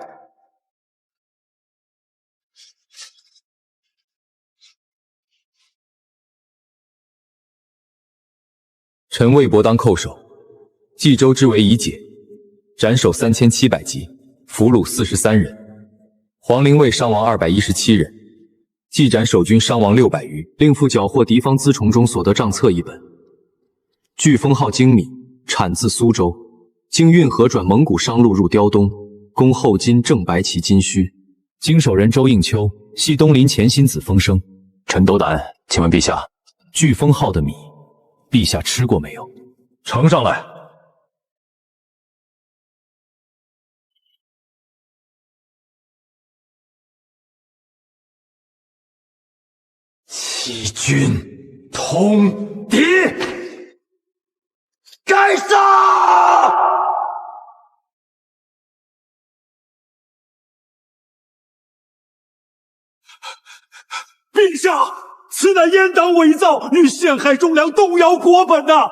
臣魏博当寇首，冀州之围已解，斩首3700级，俘虏43人，黄陵卫伤亡217人，既斩守军伤亡600余，另附缴获敌方辎重中所得账册1本。飓风号精米产自苏州，经运河转蒙古商路入胶东，供后金正白旗金须。经手人周应秋系东林前辛子风声。臣斗胆，请问陛下，飓风号的米，陛下吃过没有？呈上来。欺君通敌，该杀！陛下，此乃阉党伪造，欲陷害忠良，动摇国本呐！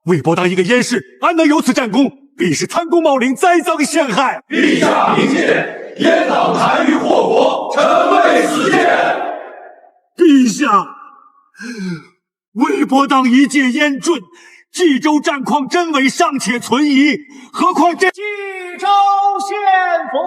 魏博当一个阉士，安能有此战功？必是贪功冒领，栽赃陷害。陛下明鉴，阉党残余祸国，臣未死谏。陛下，魏博当一介阉俊，冀州战况真伪尚且存疑，何况这冀州献俘。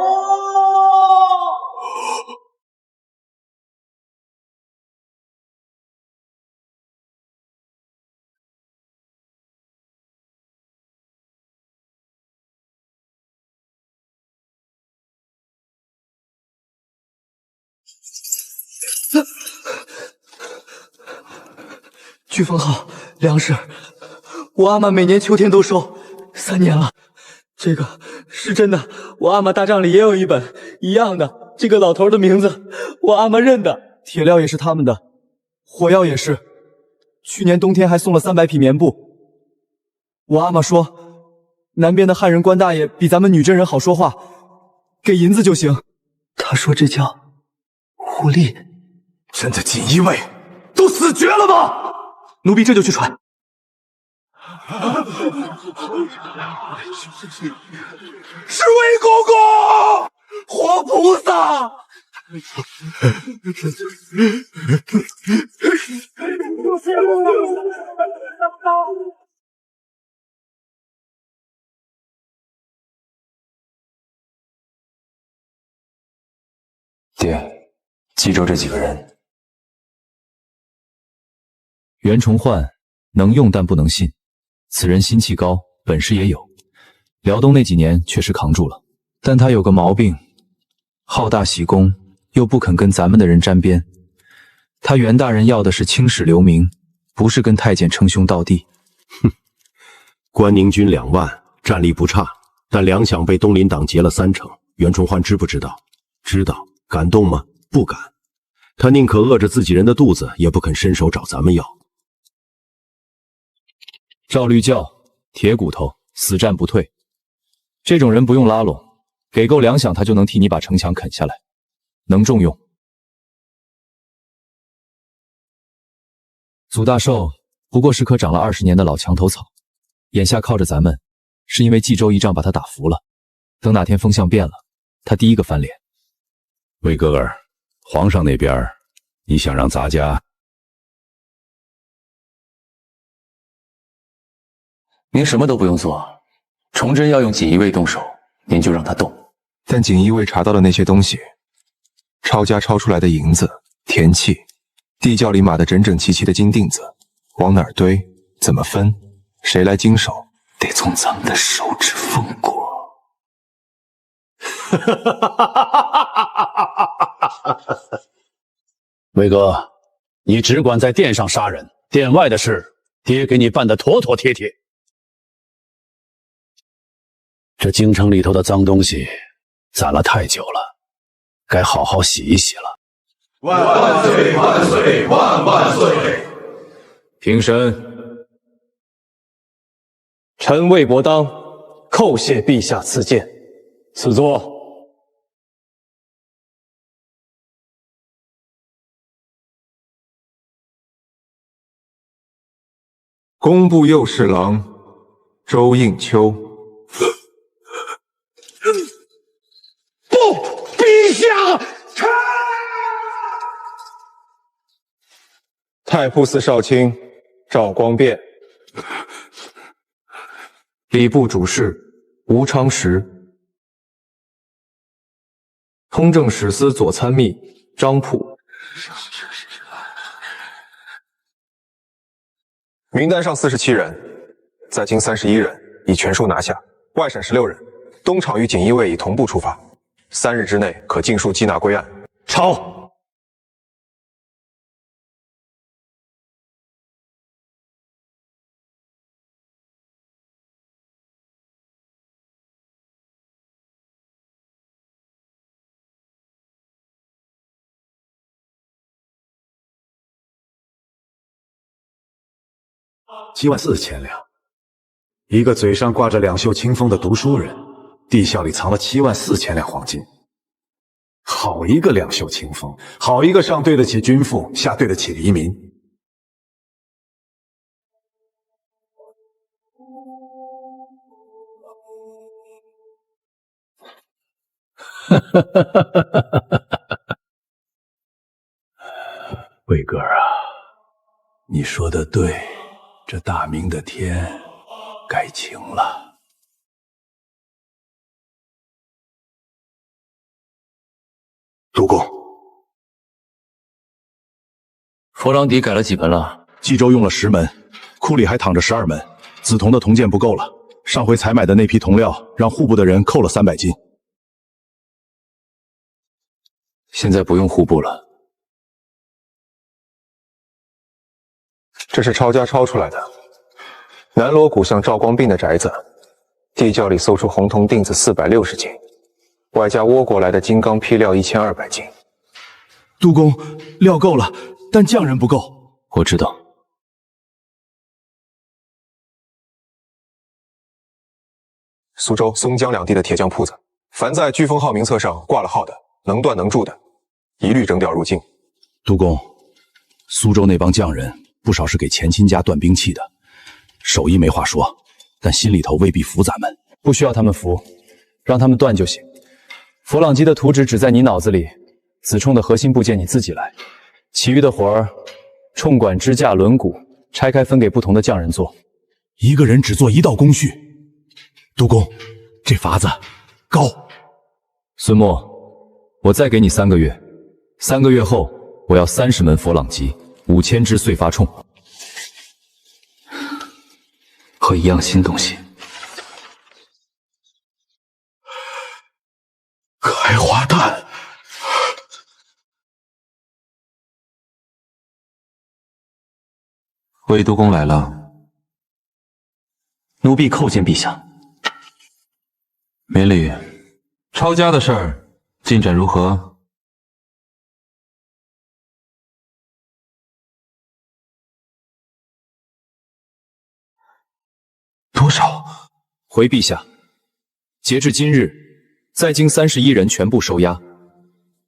聚丰号粮食，我阿玛每年秋天都收，3年了。这个是真的，我阿玛大帐里也有一本一样的，这个老头的名字我阿玛认的。铁料也是他们的，火药也是。去年冬天还送了300匹棉布。我阿玛说，南边的汉人官大爷比咱们女真人好说话，给银子就行。他说这叫狐狸。朕的锦衣卫都死绝了吗？奴婢这就去传。是魏公公，活菩萨！爹，冀州这几个人，袁崇焕能用但不能信，此人心气高，本事也有。辽东那几年确实扛住了，但他有个毛病，好大喜功，又不肯跟咱们的人沾边。他袁大人要的是青史留名，不是跟太监称兄道弟。哼，关宁军2万，战力不差，但粮饷被东林党劫了30%。袁崇焕知不知道？知道。敢动吗？不敢。他宁可饿着自己人的肚子，也不肯伸手找咱们要。赵绿教，铁骨头，死战不退。这种人不用拉拢，给够粮饷，他就能替你把城墙啃下来，能重用。祖大寿不过是棵长了20年的老墙头草，眼下靠着咱们，是因为冀州一仗把他打服了。等哪天风向变了，他第一个翻脸。魏哥儿，皇上那边，你想让咱家？您什么都不用做，崇祯要用锦衣卫动手，您就让他动。但锦衣卫查到的那些东西，抄家抄出来的银子、田契，地窖里码得整整齐齐的金锭子，往哪儿堆？怎么分？谁来经手？得从咱们的手指缝过。魏哥，你只管在殿上杀人，殿外的事，爹给你办得妥妥帖帖。这京城里头的脏东西攒了太久了，该好好洗一洗了。万岁万岁万万岁！平身。臣魏伯当叩谢陛下赐剑，赐座。工部右侍郎周应秋。不，陛下，臣太仆寺少卿赵光变，礼部主事吴昌时，通政史司左参秘张溥。名单上47人，在京31人，已全数拿下；外省16人，东厂与锦衣卫已同步出发，3日之内可尽数缉拿归案。抄。74000两，一个嘴上挂着两袖清风的读书人，地窖里藏了74000两黄金。好一个两袖清风，好一个上对得起君父，下对得起黎民。魏哥啊，你说的对，这大明的天该晴了。主公，佛朗底改了几门了？冀州用了10门，库里还躺着12门。紫铜的铜剑不够了，上回采买的那批铜料让户部的人扣了300斤。现在不用户部了。这是抄家抄出来的。南锣鼓巷赵光斌的宅子，地窖里搜出红铜锭子460斤，外加倭国来的金刚坯料1200斤。督工，料够了，但匠人不够。我知道。苏州、松江两地的铁匠铺子，凡在飓风号名册上挂了号的，能断能铸的，一律征调入境。督工，苏州那帮匠人不少是给前亲家锻兵器的，手艺没话说，但心里头未必服咱们。不需要他们服，让他们断就行。佛朗机的图纸只在你脑子里，子冲的核心部件你自己来，其余的活儿，冲管、支架、轮毂拆开分给不同的匠人做。一个人只做一道工序。督工，这法子高。孙墨，我再给你3个月，3个月后我要30门佛朗机，5000支碎发冲和一样新东西。开花弹！魏督公来了，奴婢叩见陛下。免礼。抄家的事儿进展如何？多少？回陛下，截至今日，在京31人全部收押，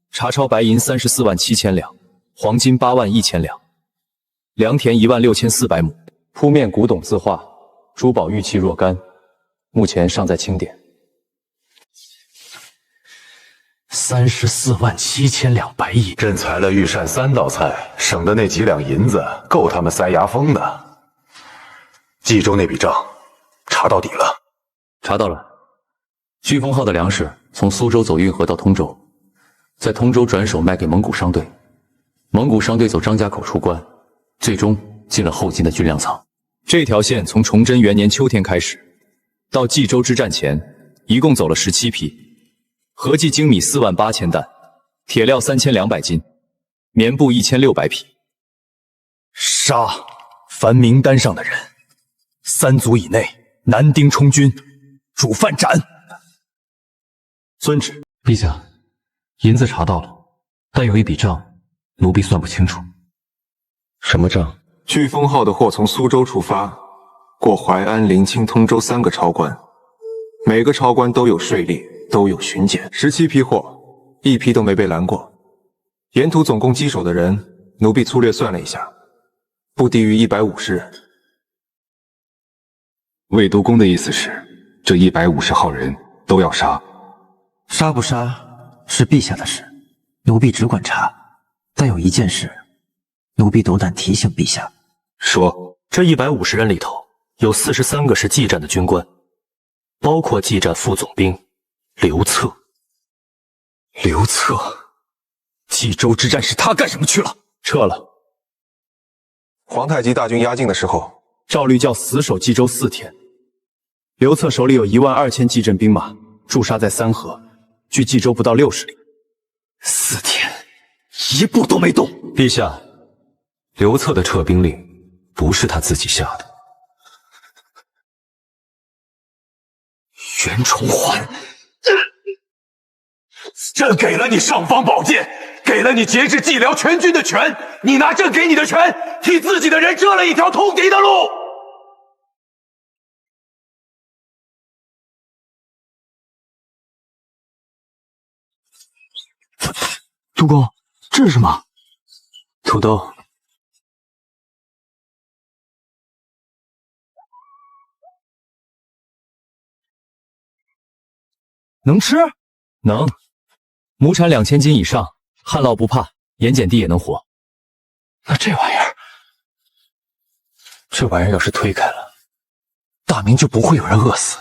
查抄白银34万7千两，黄金8万1千两，良田1万6400亩，铺面古董字画，珠宝玉器若干，目前尚在清点。34万7千两白银，朕裁了御膳3道菜，省的那几两银子够他们塞牙缝的。冀州那笔账查到底了？查到了。飓风号的粮食从苏州走运河到通州，在通州转手卖给蒙古商队，蒙古商队走张家口出关，最终进了后金的军粮仓。这条线从崇祯元年秋天开始，到冀州之战前，一共走了17批，合计精米4万8千担，铁料3200斤，棉布1600匹。杀！凡名单上的人，3组以内男丁充军，主犯斩。遵旨。陛下，银子查到了，但有一笔账，奴婢算不清楚。什么账？飓风号的货从苏州出发，过淮安、临清、通州3个超关，每个超关都有税吏，都有巡检。17批货，一批都没被拦过。沿途总共稽首的人，奴婢粗略算了一下，不低于150人。魏督公的意思是，这150号人都要杀？杀不杀是陛下的事，奴婢只管查。但有一件事，奴婢斗胆提醒陛下。说，这150人里头，有43个是技战的军官，包括技战副总兵刘策。刘策，冀州之战是他干什么去了？撤了。皇太极大军压境的时候，赵律教死守冀州4天，刘策手里有12000骑阵兵马，驻杀在3河，距冀州不到60里。4天，一步都没动。陛下，刘策的撤兵令不是他自己下的。袁崇焕，朕给了你尚方宝剑，给了你节制蓟辽全军的权，你拿朕给你的权，替自己的人遮了一条通敌的路。督公，这是什么？土豆。能吃？能。亩产2000斤以上，旱涝不怕，盐碱地也能活。那这玩意儿要是推开了，大明就不会有人饿死。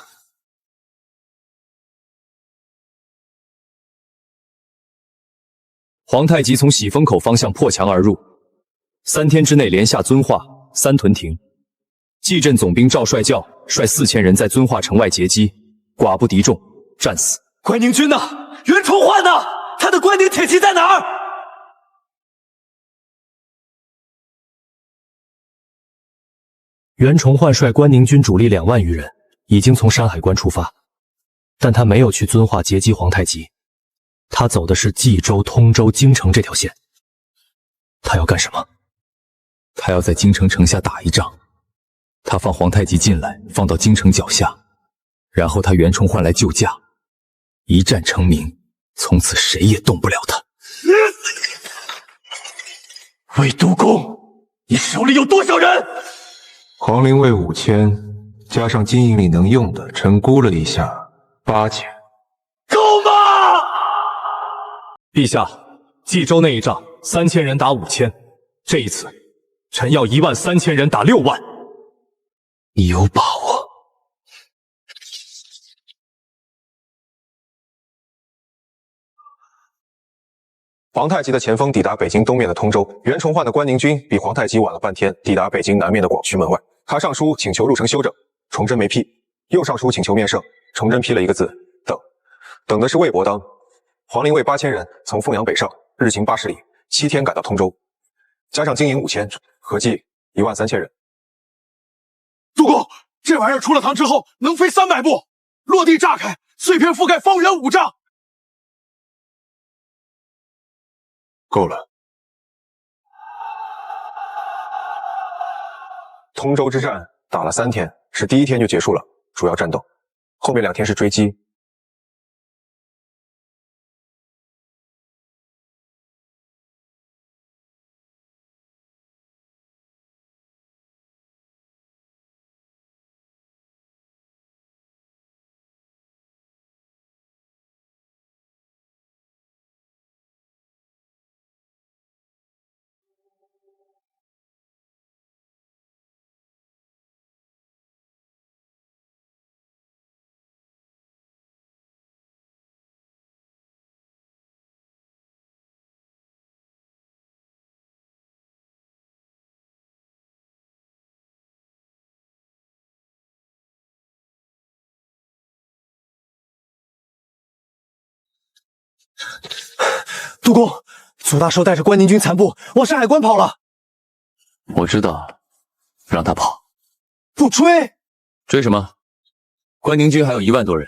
皇太极从喜峰口方向破墙而入，3天之内连下遵化、三屯亭。蓟镇总兵赵帅教率4000人在遵化城外截击，寡不敌众，战死。关宁军呢？袁崇焕呢？他的关宁铁骑在哪儿？袁崇焕率关宁军主力2万余人，已经从山海关出发，但他没有去遵化截击皇太极，他走的是冀州、通州、京城这条线。他要干什么？他要在京城城下打一仗，他放皇太极进来，放到京城脚下，然后他袁崇焕来救驾，一战成名，从此谁也动不了他。魏督公，你手里有多少人？皇陵卫5000，加上金营里能用的，臣估了一下，8000。够吗？陛下，冀州那一仗3000人打5000，这一次，臣要13000人打6万。你有把握？皇太极的前锋抵达北京东面的通州，袁崇焕的关宁军比皇太极晚了半天，抵达北京南面的广渠门外。他上书请求入城休整，崇祯没批；又上书请求面圣，崇祯批了一个字“等”，等的是魏伯当。皇陵卫8000人从凤阳北上，日行80里，7天赶到通州，加上经营5000，合计13000人。督公，这玩意儿出了膛之后能飞300步，落地炸开，碎片覆盖方圆5丈。够了。通州之战打了3天，是第1天就结束了主要战斗，后面2天是追击。督公，左大寿带着关宁军残部往山海关跑了。我知道，让他跑。不追？追什么？关宁军还有1万多人，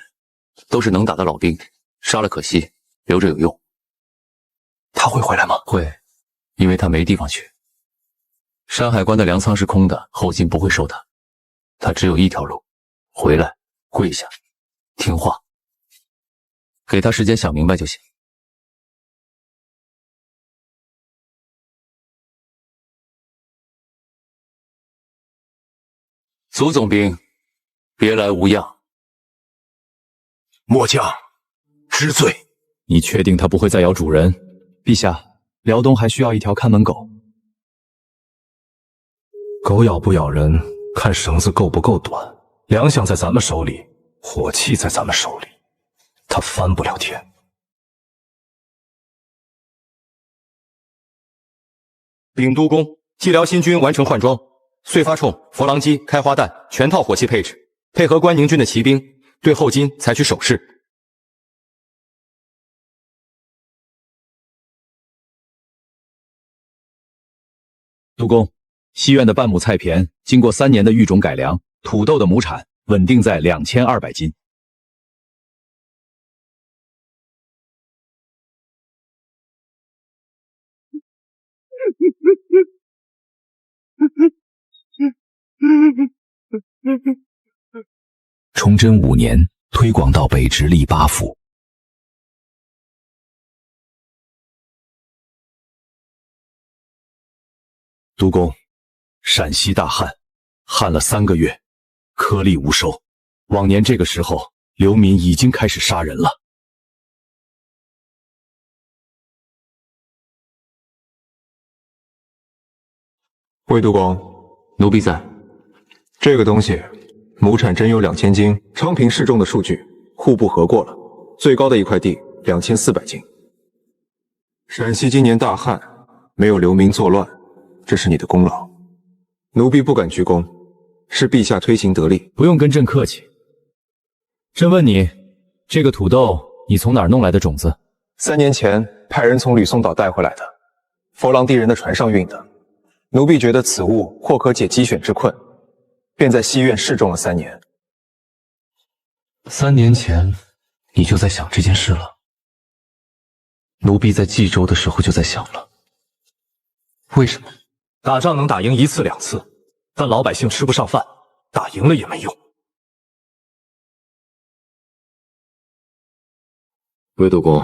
都是能打的老兵，杀了可惜，留着有用。他会回来吗？会，因为他没地方去。山海关的粮仓是空的，后金不会收他，他只有一条路，回来，跪下，听话，给他时间想明白就行。苏总兵，别来无恙。末将知罪。你确定他不会再咬主人？陛下，辽东还需要一条看门狗。狗咬不咬人，看绳子够不够短。粮饷在咱们手里，火器在咱们手里，他翻不了天。禀督公，蓟辽新军完成换装，燧发铳、佛郎机、开花弹全套火器配置，配合关宁军的骑兵，对后金采取守势。督公，西苑的半亩菜田经过3年的育种改良，土豆的亩产稳定在2200斤。崇祯5年，推广到北直隶8府。督公，陕西大旱，旱了3个月，颗粒无收。往年这个时候，流民已经开始杀人了。魏督公，奴婢在。这个东西，亩产真有2000斤，昌平示众的数据，户部核过了，最高的一块地2400斤。陕西今年大旱，没有流民作乱，这是你的功劳，奴婢不敢居功，是陛下推行得力。不用跟朕客气。朕问你，这个土豆你从哪儿弄来的种子？3年前派人从吕宋岛带回来的，佛郎地人的船上运的。奴婢觉得此物或可解鸡选之困，便在西院示众了3年。3年前你就在想这件事了？奴婢在冀州的时候就在想了。为什么？打仗能打赢1次2次，但老百姓吃不上饭，打赢了也没用。魏督公，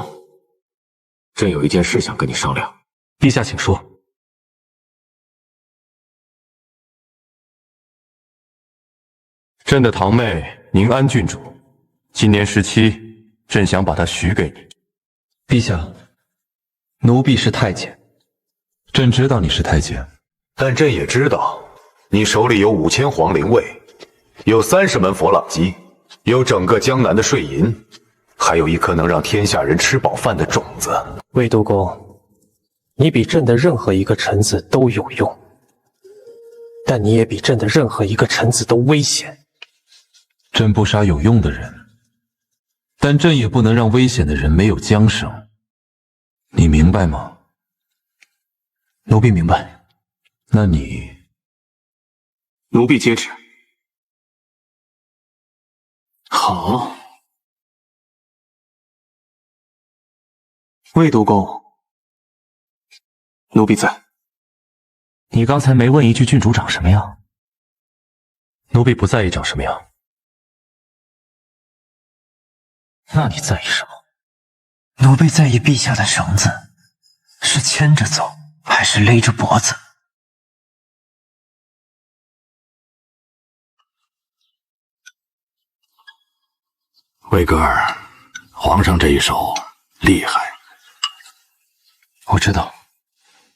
朕有一件事想跟你商量。陛下，请说。朕的堂妹宁安郡主，今年17，朕想把她许给你。陛下，奴婢是太监。朕知道你是太监，但朕也知道，你手里有5000皇陵卫，有30门佛朗机，有整个江南的税银，还有一颗能让天下人吃饱饭的种子。魏督公，你比朕的任何一个臣子都有用，但你也比朕的任何一个臣子都危险。朕不杀有用的人，但朕也不能让危险的人没有缰绳。你明白吗？奴婢明白。那你……奴婢接旨。好。魏督公，奴婢在。你刚才没问一句郡主长什么样？奴婢不在意长什么样。那你在意什么？奴婢在意陛下的绳子是牵着走，还是勒着脖子？魏格尔，皇上这一手厉害。我知道，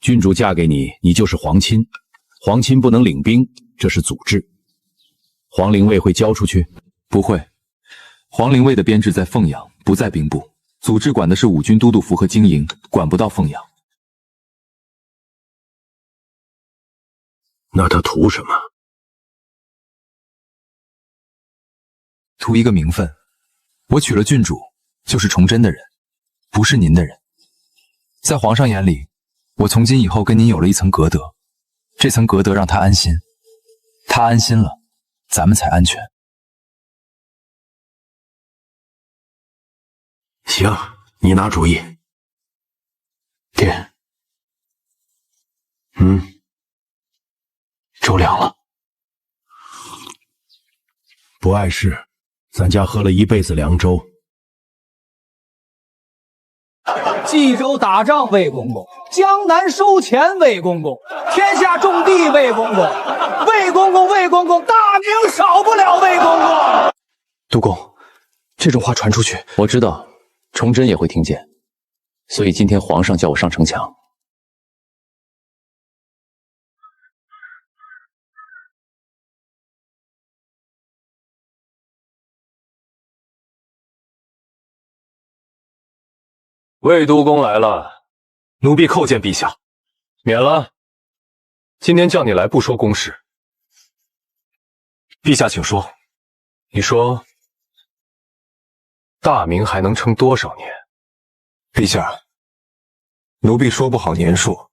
郡主嫁给你，你就是皇亲，皇亲不能领兵，这是祖制。皇陵卫会交出去？不会，皇陵卫的编制在凤阳，不在兵部。祖制管的是5军都督府和经营，管不到凤阳。那他图什么？图一个名分。我娶了郡主，就是崇祯的人，不是您的人。在皇上眼里，我从今以后跟您有了一层隔阂，这层隔阂让他安心，他安心了，咱们才安全。行，你拿主意。爹，粥凉了。不碍事，咱家喝了一辈子凉粥。冀州打仗，魏公公；江南收钱，魏公公；天下种地，魏公公。魏公公，魏公公，大名少不了魏公公。督公，这种话传出去，我知道，崇祯也会听见，所以今天皇上叫我上城墙。魏督公来了，奴婢叩见陛下。免了，今天叫你来不说公事。陛下，请说。你说，大明还能撑多少年？陛下，奴婢说不好年数，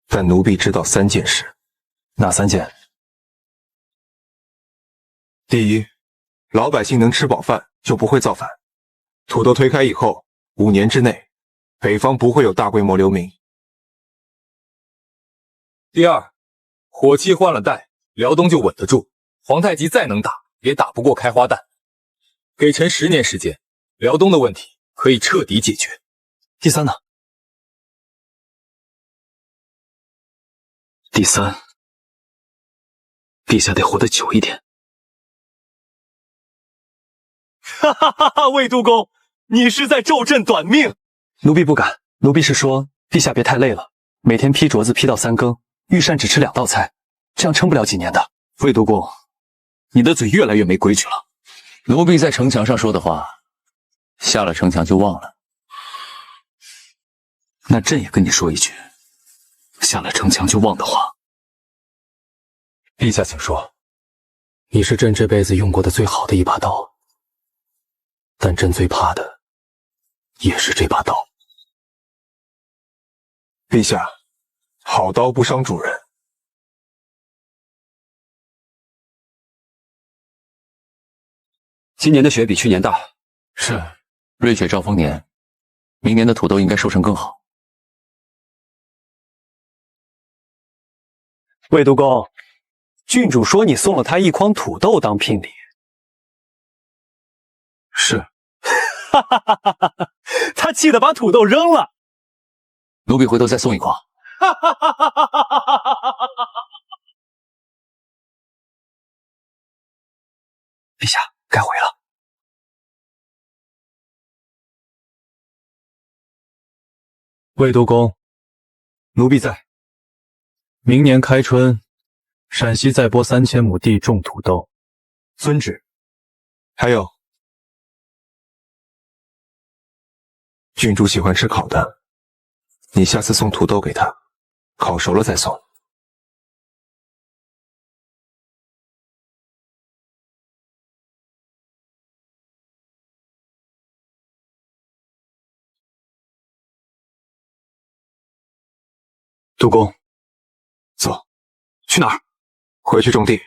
但奴婢知道3件事。哪3件？第一，老百姓能吃饱饭，就不会造反。土豆推开以后，5年之内，北方不会有大规模流民。第二，火器换了代，辽东就稳得住。皇太极再能打，也打不过开花弹。给臣10年时间，辽东的问题可以彻底解决。第3呢？第3，陛下得活得久一点。哈哈哈哈！魏督公，你是在咒朕短命？奴婢不敢，奴婢是说，陛下别太累了，每天劈镯子劈到3更，御膳只吃2道菜，这样撑不了几年的。魏督公，你的嘴越来越没规矩了。奴婢在城墙上说的话，下了城墙就忘了。那朕也跟你说一句，下了城墙就忘的话。陛下，请说。你是朕这辈子用过的最好的一把刀，但朕最怕的也是这把刀。陛下，好刀不伤主人。今年的雪比去年大。是，瑞雪兆丰年，明年的土豆应该收成更好。魏督公，郡主说你送了他一筐土豆当聘礼。是。哈哈哈哈哈！他气得把土豆扔了。奴婢回头再送一筐。哈哈哈哈哈！陛下，该回了。魏督公，奴婢在。明年开春，陕西再拨3000亩地种土豆。遵旨。还有，郡主喜欢吃烤的，你下次送土豆给他，烤熟了再送。督公，走。去哪儿？回去种地。